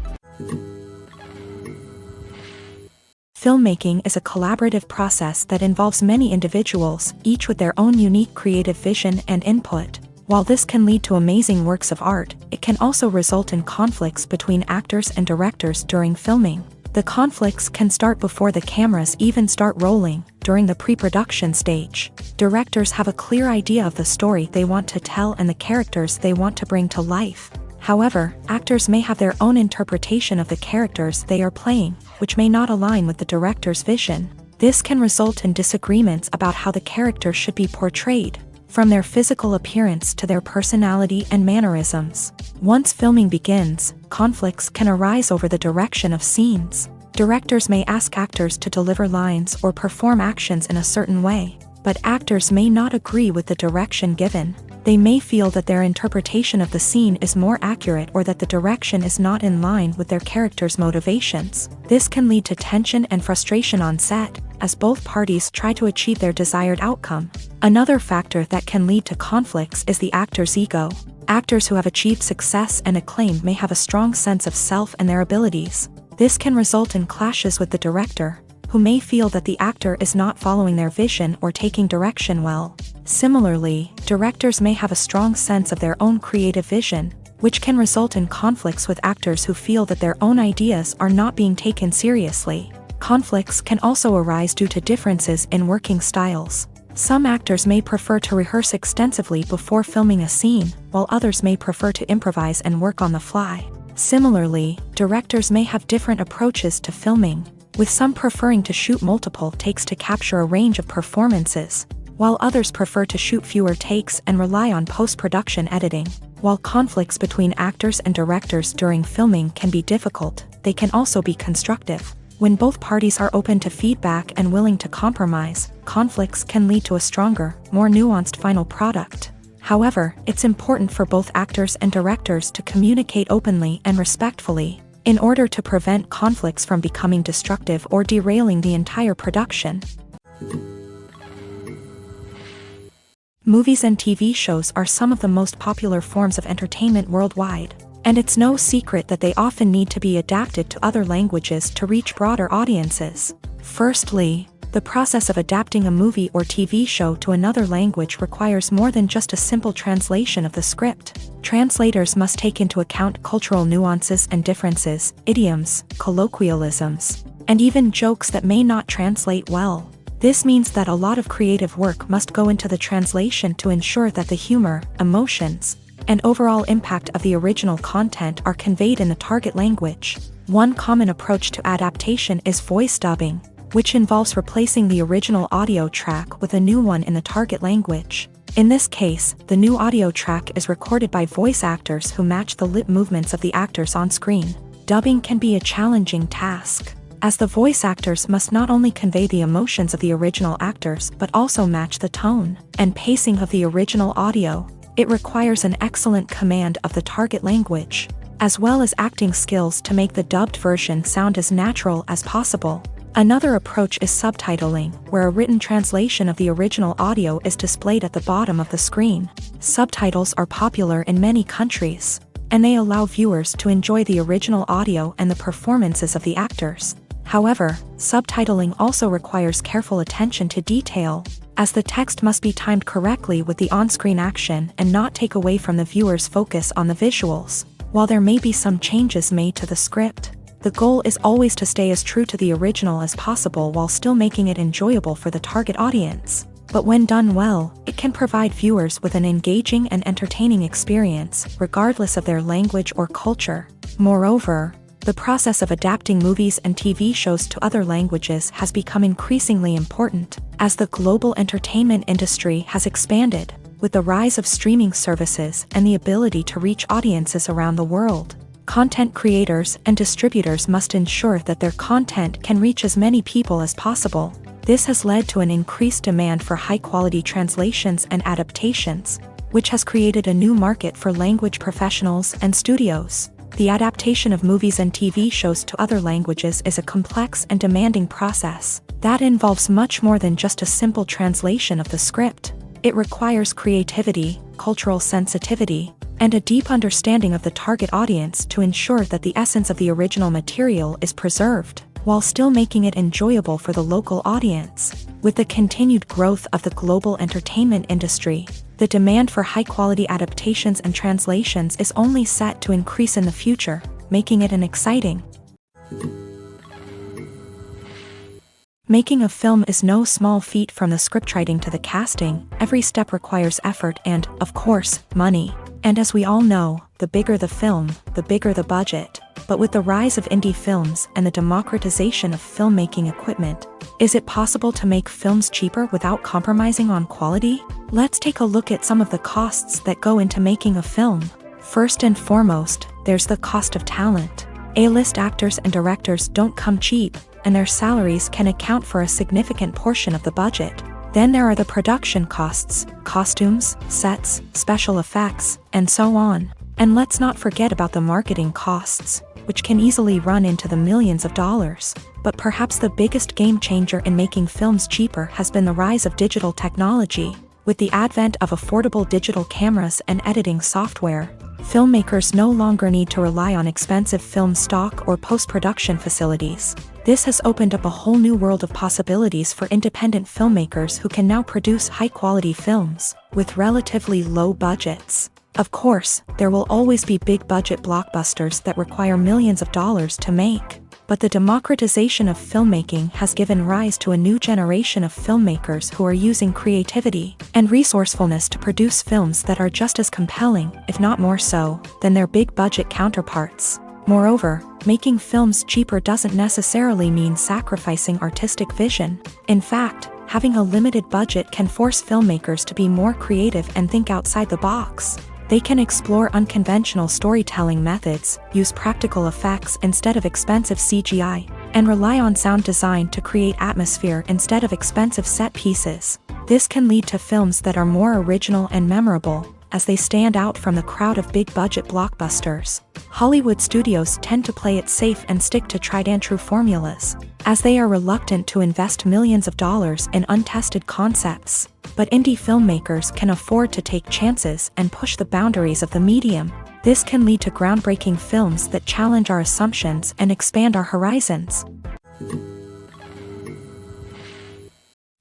Filmmaking is a collaborative process that involves many individuals, each with their own unique creative vision and input. While this can lead to amazing works of art, it can also result in conflicts between actors and directors during filming. The conflicts can start before the cameras even start rolling, during the pre-production stage. Directors have a clear idea of the story they want to tell and the characters they want to bring to life. However, actors may have their own interpretation of the characters they are playing, which may not align with the director's vision. This can result in disagreements about how the character should be portrayed, from their physical appearance to their personality and mannerisms. Once filming begins, conflicts can arise over the direction of scenes. Directors may ask actors to deliver lines or perform actions in a certain way, but actors may not agree with the direction given. They may feel that their interpretation of the scene is more accurate or that the direction is not in line with their character's motivations. This can lead to tension and frustration on set, as both parties try to achieve their desired outcome. Another factor that can lead to conflicts is the actor's ego. Actors who have achieved success and acclaim may have a strong sense of self and their abilities. This can result in clashes with the director, who may feel that the actor is not following their vision or taking direction well. Similarly, directors may have a strong sense of their own creative vision, which can result in conflicts with actors who feel that their own ideas are not being taken seriously. Conflicts can also arise due to differences in working styles. Some actors may prefer to rehearse extensively before filming a scene, while others may prefer to improvise and work on the fly. Similarly, directors may have different approaches to filming, with some preferring to shoot multiple takes to capture a range of performances, while others prefer to shoot fewer takes and rely on post-production editing. While conflicts between actors and directors during filming can be difficult, they can also be constructive. When both parties are open to feedback and willing to compromise, conflicts can lead to a stronger, more nuanced final product. However, it's important for both actors and directors to communicate openly and respectfully, in order to prevent conflicts from becoming destructive or derailing the entire production. Movies and TV shows are some of the most popular forms of entertainment worldwide, and it's no secret that they often need to be adapted to other languages to reach broader audiences. Firstly, the process of adapting a movie or TV show to another language requires more than just a simple translation of the script. Translators must take into account cultural nuances and differences, idioms, colloquialisms, and even jokes that may not translate well. This means that a lot of creative work must go into the translation to ensure that the humor, emotions, and overall impact of the original content are conveyed in the target language. One common approach to adaptation is voice dubbing, which involves replacing the original audio track with a new one in the target language. In this case, the new audio track is recorded by voice actors who match the lip movements of the actors on screen. Dubbing can be a challenging task, as the voice actors must not only convey the emotions of the original actors but also match the tone and pacing of the original audio. It requires an excellent command of the target language, as well as acting skills to make the dubbed version sound as natural as possible. Another approach is subtitling, where a written translation of the original audio is displayed at the bottom of the screen. Subtitles are popular in many countries, and they allow viewers to enjoy the original audio and the performances of the actors. However, subtitling also requires careful attention to detail, as the text must be timed correctly with the on-screen action and not take away from the viewer's focus on the visuals. While there may be some changes made to the script, the goal is always to stay as true to the original as possible while still making it enjoyable for the target audience. But when done well, it can provide viewers with an engaging and entertaining experience, regardless of their language or culture. Moreover, the process of adapting movies and TV shows to other languages has become increasingly important, as the global entertainment industry has expanded, with the rise of streaming services and the ability to reach audiences around the world. Content creators and distributors must ensure that their content can reach as many people as possible. This has led to an increased demand for high-quality translations and adaptations, which has created a new market for language professionals and studios. The adaptation of movies and TV shows to other languages is a complex and demanding process that involves much more than just a simple translation of the script. It requires creativity, cultural sensitivity, and a deep understanding of the target audience to ensure that the essence of the original material is preserved, while still making it enjoyable for the local audience. With the continued growth of the global entertainment industry, the demand for high-quality adaptations and translations is only set to increase in the future, making it an exciting. Making a film is no small feat. From the scriptwriting to the casting, every step requires effort and, of course, money. And as we all know, the bigger the film, the bigger the budget. But with the rise of indie films and the democratization of filmmaking equipment, is it possible to make films cheaper without compromising on quality? Let's take a look at some of the costs that go into making a film. First and foremost, there's the cost of talent. A-list actors and directors don't come cheap, and their salaries can account for a significant portion of the budget. Then there are the production costs, costumes, sets, special effects, and so on. And let's not forget about the marketing costs, which can easily run into the millions of dollars. But perhaps the biggest game changer in making films cheaper has been the rise of digital technology. With the advent of affordable digital cameras and editing software, filmmakers no longer need to rely on expensive film stock or post-production facilities. This has opened up a whole new world of possibilities for independent filmmakers who can now produce high-quality films with relatively low budgets. Of course, there will always be big-budget blockbusters that require millions of dollars to make. But the democratization of filmmaking has given rise to a new generation of filmmakers who are using creativity and resourcefulness to produce films that are just as compelling, if not more so, than their big-budget counterparts. Moreover, making films cheaper doesn't necessarily mean sacrificing artistic vision. In fact, having a limited budget can force filmmakers to be more creative and think outside the box. They can explore unconventional storytelling methods, use practical effects instead of expensive CGI, and rely on sound design to create atmosphere instead of expensive set pieces. This can lead to films that are more original and memorable, as they stand out from the crowd of big-budget blockbusters. Hollywood studios tend to play it safe and stick to tried-and-true formulas, as they are reluctant to invest millions of dollars in untested concepts. But indie filmmakers can afford to take chances and push the boundaries of the medium. This can lead to groundbreaking films that challenge our assumptions and expand our horizons.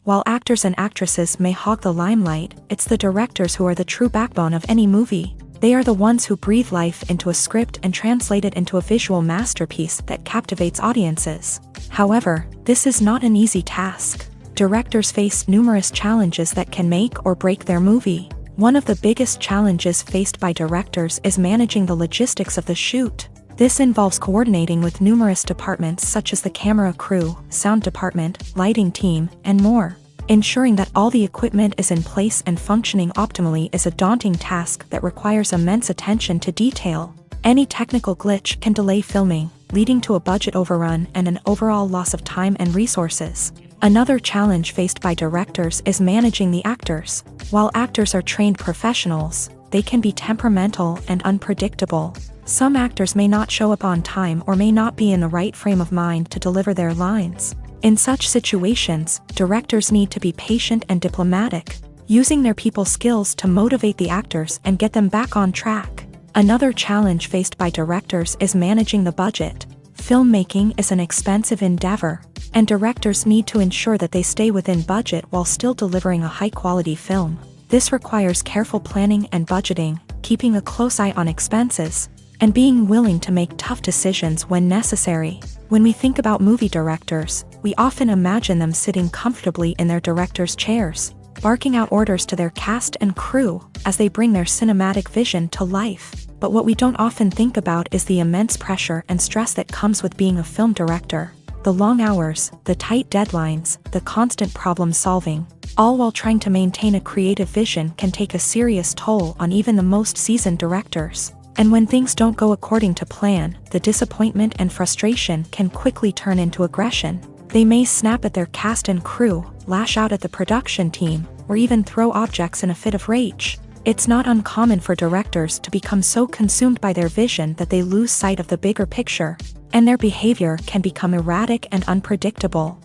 While actors and actresses may hog the limelight, it's the directors who are the true backbone of any movie. They are the ones who breathe life into a script and translate it into a visual masterpiece that captivates audiences. However, this is not an easy task. Directors face numerous challenges that can make or break their movie. One of the biggest challenges faced by directors is managing the logistics of the shoot. This involves coordinating with numerous departments such as the camera crew, sound department, lighting team, and more. Ensuring that all the equipment is in place and functioning optimally is a daunting task that requires immense attention to detail. Any technical glitch can delay filming, leading to a budget overrun and an overall loss of time and resources. Another challenge faced by directors is managing the actors. While actors are trained professionals, they can be temperamental and unpredictable. Some actors may not show up on time or may not be in the right frame of mind to deliver their lines. In such situations, directors need to be patient and diplomatic, using their people skills to motivate the actors and get them back on track. Another challenge faced by directors is managing the budget. Filmmaking is an expensive endeavor, and directors need to ensure that they stay within budget while still delivering a high-quality film. This requires careful planning and budgeting, keeping a close eye on expenses, and being willing to make tough decisions when necessary. When we think about movie directors, we often imagine them sitting comfortably in their director's chairs, barking out orders to their cast and crew as they bring their cinematic vision to life. But what we don't often think about is the immense pressure and stress that comes with being a film director. The long hours, the tight deadlines, the constant problem solving, all while trying to maintain a creative vision can take a serious toll on even the most seasoned directors. And when things don't go according to plan, the disappointment and frustration can quickly turn into aggression. They may snap at their cast and crew, lash out at the production team, or even throw objects in a fit of rage. It's not uncommon for directors to become so consumed by their vision that they lose sight of the bigger picture, and their behavior can become erratic and unpredictable.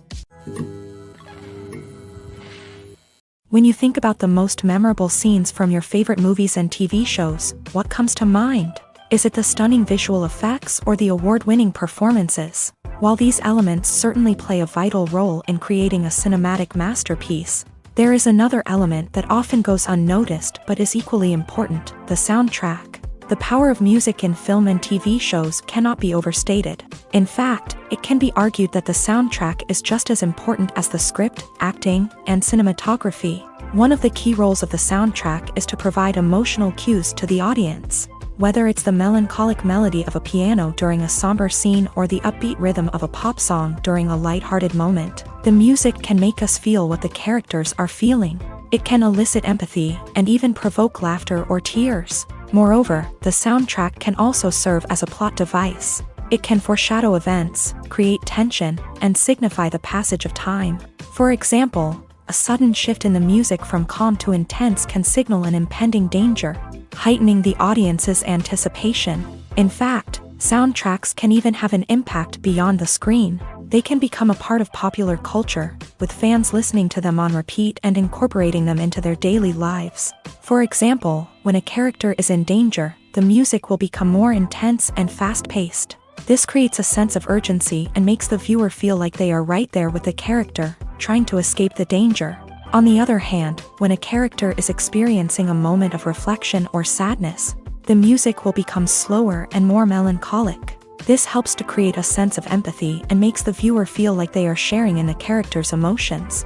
When you think about the most memorable scenes from your favorite movies and TV shows, what comes to mind? Is it the stunning visual effects or the award-winning performances? While these elements certainly play a vital role in creating a cinematic masterpiece, there is another element that often goes unnoticed but is equally important: the soundtrack. The power of music in film and TV shows cannot be overstated. In fact, it can be argued that the soundtrack is just as important as the script, acting, and cinematography. One of the key roles of the soundtrack is to provide emotional cues to the audience. Whether it's the melancholic melody of a piano during a somber scene or the upbeat rhythm of a pop song during a light-hearted moment, the music can make us feel what the characters are feeling. It can elicit empathy and even provoke laughter or tears. Moreover, the soundtrack can also serve as a plot device. It can foreshadow events, create tension, and signify the passage of time. For example, a sudden shift in the music from calm to intense can signal an impending danger, heightening the audience's anticipation. In fact, soundtracks can even have an impact beyond the screen. They can become a part of popular culture, with fans listening to them on repeat and incorporating them into their daily lives. For example, when a character is in danger, the music will become more intense and fast-paced. This creates a sense of urgency and makes the viewer feel like they are right there with the character, trying to escape the danger. On the other hand, when a character is experiencing a moment of reflection or sadness, the music will become slower and more melancholic. This helps to create a sense of empathy and makes the viewer feel like they are sharing in the character's emotions.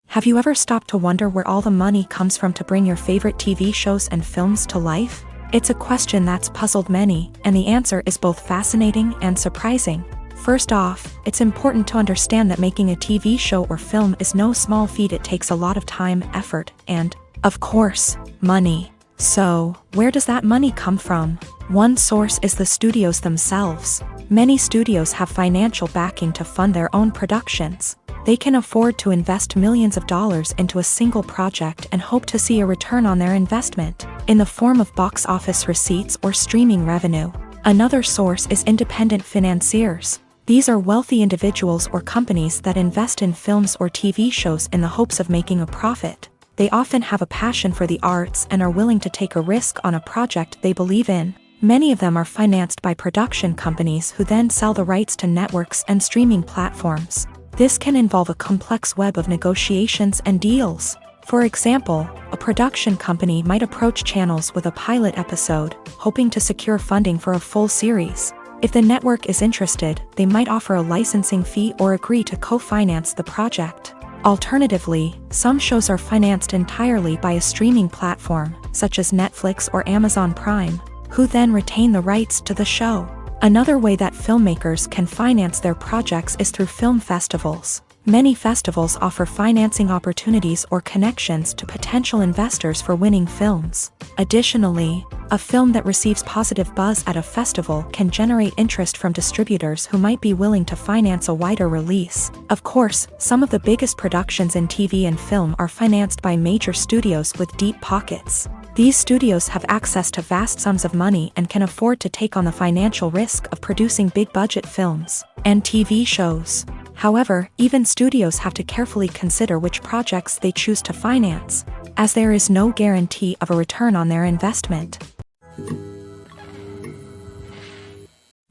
Have you ever stopped to wonder where all the money comes from to bring your favorite TV shows and films to life? It's a question that's puzzled many, and the answer is both fascinating and surprising. First off, it's important to understand that making a TV show or film is no small feat. It takes a lot of time, effort, and, of course, money. So, where does that money come from? One source is the studios themselves. Many studios have financial backing to fund their own productions. They can afford to invest millions of dollars into a single project and hope to see a return on their investment, in the form of box office receipts or streaming revenue. Another source is independent financiers. These are wealthy individuals or companies that invest in films or TV shows in the hopes of making a profit. They often have a passion for the arts and are willing to take a risk on a project they believe in. Many of them are financed by production companies who then sell the rights to networks and streaming platforms. This can involve a complex web of negotiations and deals. For example, a production company might approach channels with a pilot episode, hoping to secure funding for a full series. If the network is interested, they might offer a licensing fee or agree to co-finance the project. Alternatively, some shows are financed entirely by a streaming platform, such as Netflix or Amazon Prime, who then retain the rights to the show. Another way that filmmakers can finance their projects is through film festivals. Many festivals offer financing opportunities or connections to potential investors for winning films. Additionally, a film that receives positive buzz at a festival can generate interest from distributors who might be willing to finance a wider release. Of course, some of the biggest productions in TV and film are financed by major studios with deep pockets. These studios have access to vast sums of money and can afford to take on the financial risk of producing big-budget films and TV shows. However, even studios have to carefully consider which projects they choose to finance. as there is no guarantee of a return on their investment.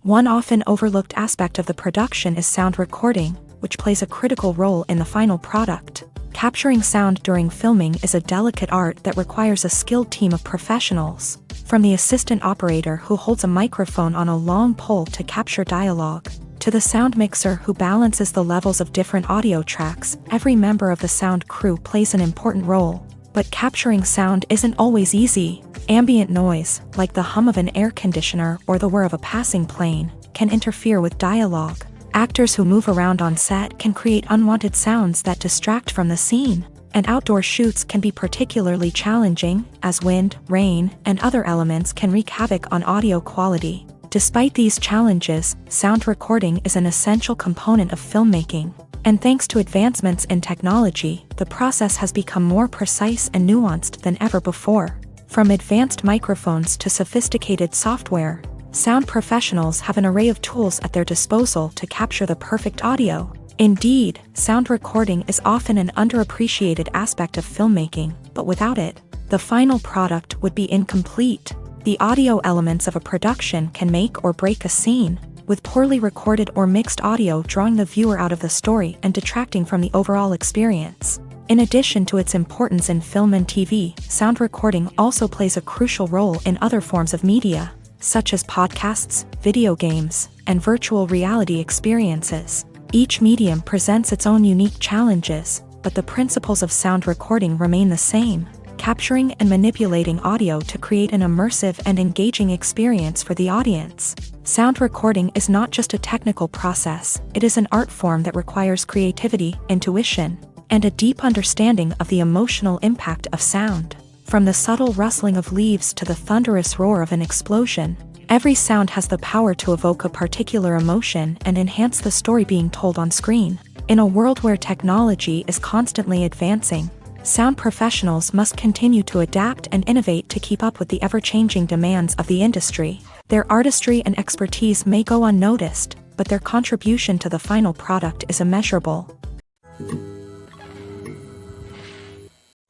One often overlooked aspect of the production is sound recording, which plays a critical role in the final product. Capturing sound during filming is a delicate art that requires a skilled team of professionals, from the assistant operator who holds a microphone on a long pole to capture dialogue, to the sound mixer who balances the levels of different audio tracks. Every member of the sound crew plays an important role. But capturing sound isn't always easy. Ambient noise, like the hum of an air conditioner or the whir of a passing plane, can interfere with dialogue. Actors who move around on set can create unwanted sounds that distract from the scene. And outdoor shoots can be particularly challenging, as wind, rain, and other elements can wreak havoc on audio quality. Despite these challenges, sound recording is an essential component of filmmaking. And thanks to advancements in technology, the process has become more precise and nuanced than ever before. From advanced microphones to sophisticated software, sound professionals have an array of tools at their disposal to capture the perfect audio. Indeed, sound recording is often an underappreciated aspect of filmmaking, but without it, the final product would be incomplete. The audio elements of a production can make or break a scene, with poorly recorded or mixed audio drawing the viewer out of the story and detracting from the overall experience. In addition to its importance in film and TV, sound recording also plays a crucial role in other forms of media, such as podcasts, video games, and virtual reality experiences. Each medium presents its own unique challenges, but the principles of sound recording remain the same: capturing and manipulating audio to create an immersive and engaging experience for the audience. Sound recording is not just a technical process, it is an art form that requires creativity, intuition, and a deep understanding of the emotional impact of sound. From the subtle rustling of leaves to the thunderous roar of an explosion, every sound has the power to evoke a particular emotion and enhance the story being told on screen. In a world where technology is constantly advancing, sound professionals must continue to adapt and innovate to keep up with the ever-changing demands of the industry. Their artistry and expertise may go unnoticed, but their contribution to the final product is immeasurable.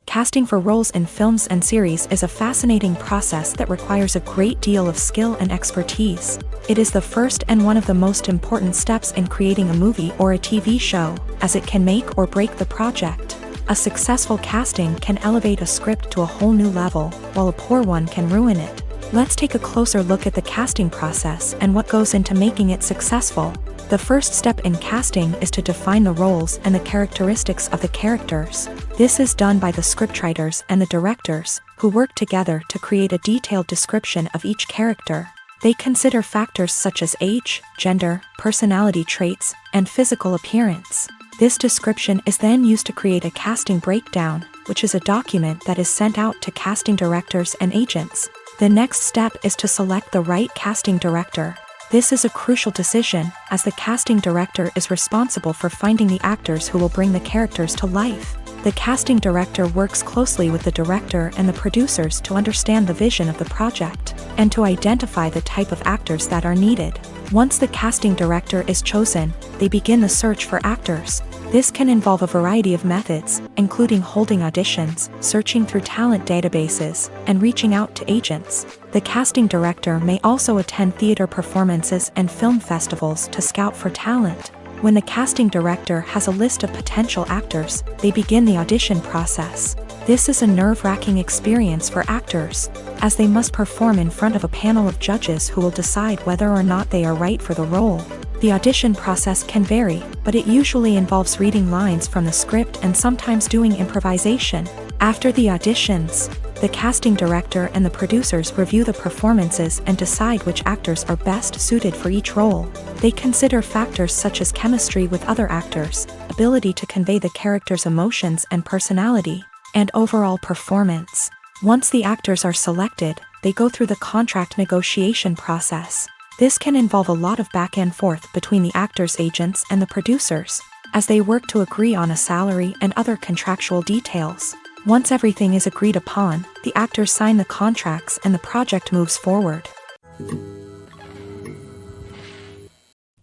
Casting for roles in films and series is a fascinating process that requires a great deal of skill and expertise. It is the first and one of the most important steps in creating a movie or a TV show, as it can make or break the project. A successful casting can elevate a script to a whole new level, while a poor one can ruin it. Let's take a closer look at the casting process and what goes into making it successful. The first step in casting is to define the roles and the characteristics of the characters. This is done by the scriptwriters and the directors, who work together to create a detailed description of each character. They consider factors such as age, gender, personality traits, and physical appearance. This description is then used to create a casting breakdown, which is a document that is sent out to casting directors and agents. The next step is to select the right casting director. This is a crucial decision, as the casting director is responsible for finding the actors who will bring the characters to life. The casting director works closely with the director and the producers to understand the vision of the project, and to identify the type of actors that are needed. Once the casting director is chosen, they begin the search for actors. This can involve a variety of methods, including holding auditions, searching through talent databases, and reaching out to agents. The casting director may also attend theater performances and film festivals to scout for talent. When the casting director has a list of potential actors, they begin the audition process. This is a nerve-wracking experience for actors, as they must perform in front of a panel of judges who will decide whether or not they are right for the role. The audition process can vary, but it usually involves reading lines from the script and sometimes doing improvisation. After the auditions, the casting director and the producers review the performances and decide which actors are best suited for each role. They consider factors such as chemistry with other actors, ability to convey the character's emotions and personality, and overall performance. Once the actors are selected, they go through the contract negotiation process. This can involve a lot of back and forth between the actors' agents and the producers, as they work to agree on a salary and other contractual details. Once everything is agreed upon, the actors sign the contracts and the project moves forward.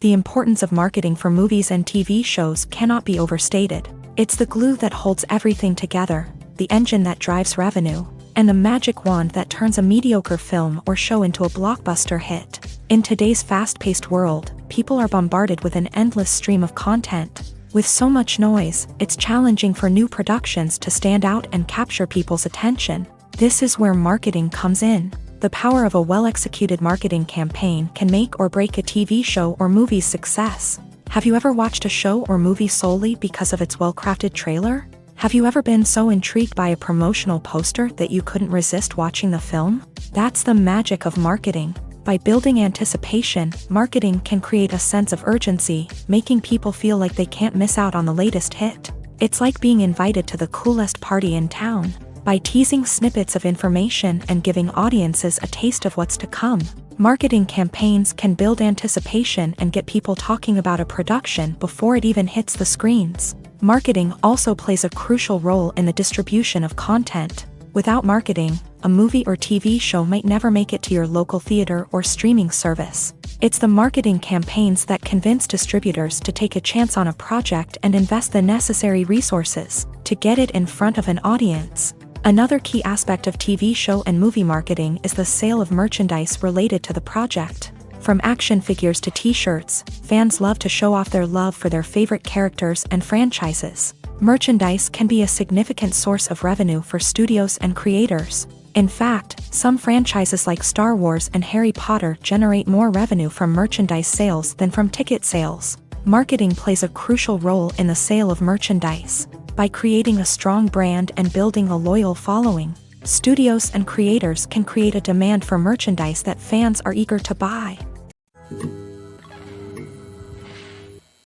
The importance of marketing for movies and TV shows cannot be overstated. It's the glue that holds everything together. the engine that drives revenue, and the magic wand that turns a mediocre film or show into a blockbuster hit. In today's fast-paced world, people are bombarded with an endless stream of content. With so much noise, it's challenging for new productions to stand out and capture people's attention. This is where marketing comes in. The power of a well-executed marketing campaign can make or break a TV show or movie's success. Have you ever watched a show or movie solely because of its well-crafted trailer? Have you ever been so intrigued by a promotional poster that you couldn't resist watching the film? That's the magic of marketing. By building anticipation, marketing can create a sense of urgency, making people feel like they can't miss out on the latest hit. It's like being invited to the coolest party in town. By teasing snippets of information and giving audiences a taste of what's to come, marketing campaigns can build anticipation and get people talking about a production before it even hits the screens. Marketing also plays a crucial role in the distribution of content. Without marketing, a movie or TV show might never make it to your local theater or streaming service. It's the marketing campaigns that convince distributors to take a chance on a project and invest the necessary resources to get it in front of an audience. Another key aspect of TV show and movie marketing is the sale of merchandise related to the project. From action figures to t-shirts, fans love to show off their love for their favorite characters and franchises. Merchandise can be a significant source of revenue for studios and creators. In fact, some franchises like Star Wars and Harry Potter generate more revenue from merchandise sales than from ticket sales. Marketing plays a crucial role in the sale of merchandise. By creating a strong brand and building a loyal following, studios and creators can create a demand for merchandise that fans are eager to buy.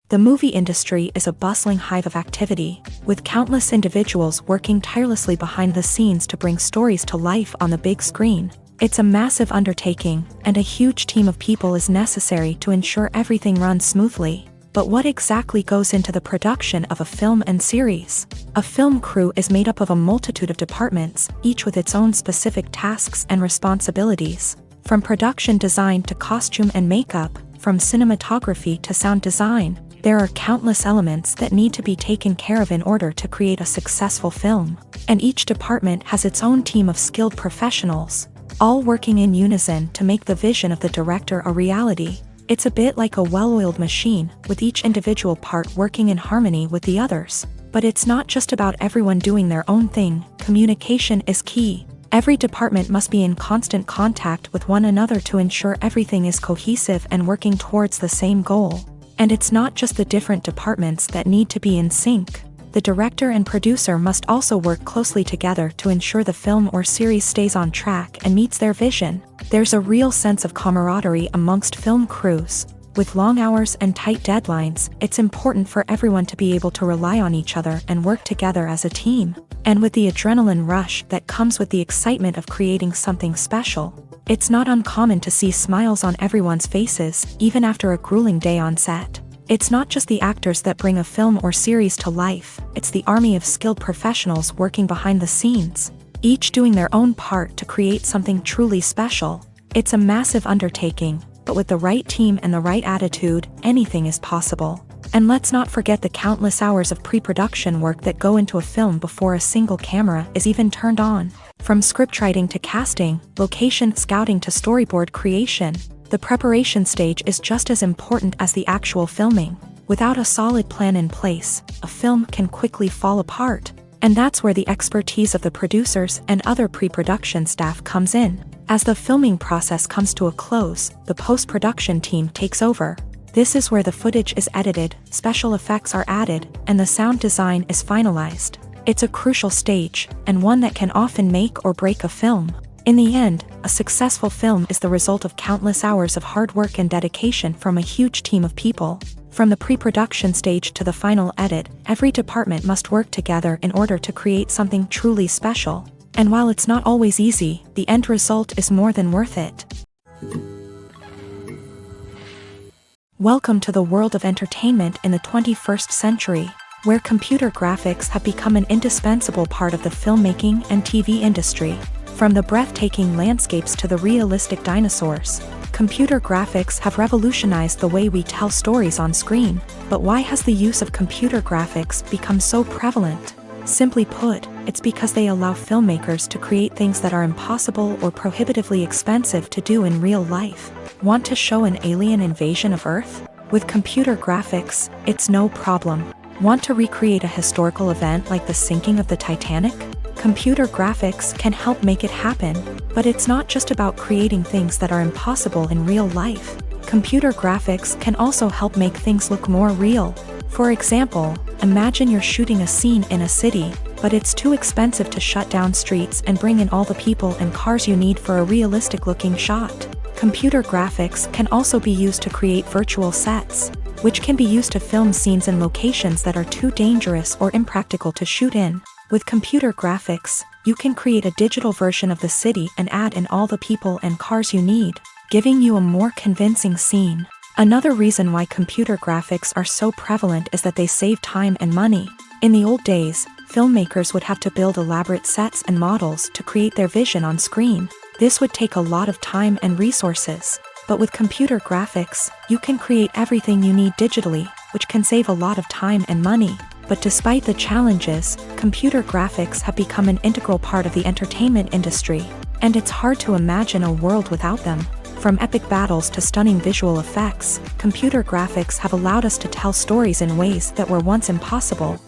The movie industry is a bustling hive of activity, with countless individuals working tirelessly behind the scenes to bring stories to life on the big screen. It's a massive undertaking, and a huge team of people is necessary to ensure everything runs smoothly. But what exactly goes into the production of a film and series? A film crew is made up of a multitude of departments, each with its own specific tasks and responsibilities. From production design to costume and makeup, from cinematography to sound design, there are countless elements that need to be taken care of in order to create a successful film. And each department has its own team of skilled professionals, all working in unison to make the vision of the director a reality. It's a bit like a well-oiled machine, with each individual part working in harmony with the others. But it's not just about everyone doing their own thing. Communication is key. Every department must be in constant contact with one another to ensure everything is cohesive and working towards the same goal. And it's not just the different departments that need to be in sync. The director and producer must also work closely together to ensure the film or series stays on track and meets their vision. There's a real sense of camaraderie amongst film crews. With long hours and tight deadlines, it's important for everyone to be able to rely on each other and work together as a team. And with the adrenaline rush that comes with the excitement of creating something special, it's not uncommon to see smiles on everyone's faces, even after a grueling day on set. It's not just the actors that bring a film or series to life, it's the army of skilled professionals working behind the scenes, each doing their own part to create something truly special. It's a massive undertaking, but with the right team and the right attitude, anything is possible. And let's not forget the countless hours of pre-production work that go into a film before a single camera is even turned on. From scriptwriting to casting, location scouting to storyboard creation, the preparation stage is just as important as the actual filming. Without a solid plan in place, a film can quickly fall apart. And that's where the expertise of the producers and other pre-production staff comes in. As the filming process comes to a close, the post-production team takes over. This is where the footage is edited, special effects are added, and the sound design is finalized. It's a crucial stage, and one that can often make or break a film. In the end, a successful film is the result of countless hours of hard work and dedication from a huge team of people. From the pre-production stage to the final edit, every department must work together in order to create something truly special. And while it's not always easy, the end result is more than worth it. Welcome to the world of entertainment in the 21st century, where computer graphics have become an indispensable part of the filmmaking and TV industry. From the breathtaking landscapes to the realistic dinosaurs, computer graphics have revolutionized the way we tell stories on screen. But why has the use of computer graphics become so prevalent? Simply put, It's because they allow filmmakers to create things that are impossible or prohibitively expensive to do in real life. Want to show an alien invasion of Earth? With computer graphics, it's no problem. Want to recreate a historical event like the sinking of the Titanic? Computer graphics can help make it happen, but it's not just about creating things that are impossible in real life. Computer graphics can also help make things look more real. For example, imagine you're shooting a scene in a city, but it's too expensive to shut down streets and bring in all the people and cars you need for a realistic-looking shot. Computer graphics can also be used to create virtual sets, which can be used to film scenes in locations that are too dangerous or impractical to shoot in. With computer graphics, you can create a digital version of the city and add in all the people and cars you need, giving you a more convincing scene. Another reason why computer graphics are so prevalent is that they save time and money. In the old days, filmmakers would have to build elaborate sets and models to create their vision on screen. This would take a lot of time and resources. But with computer graphics, you can create everything you need digitally, which can save a lot of time and money. But despite the challenges, computer graphics have become an integral part of the entertainment industry, and it's hard to imagine a world without them. From epic battles to stunning visual effects, computer graphics have allowed us to tell stories in ways that were once impossible.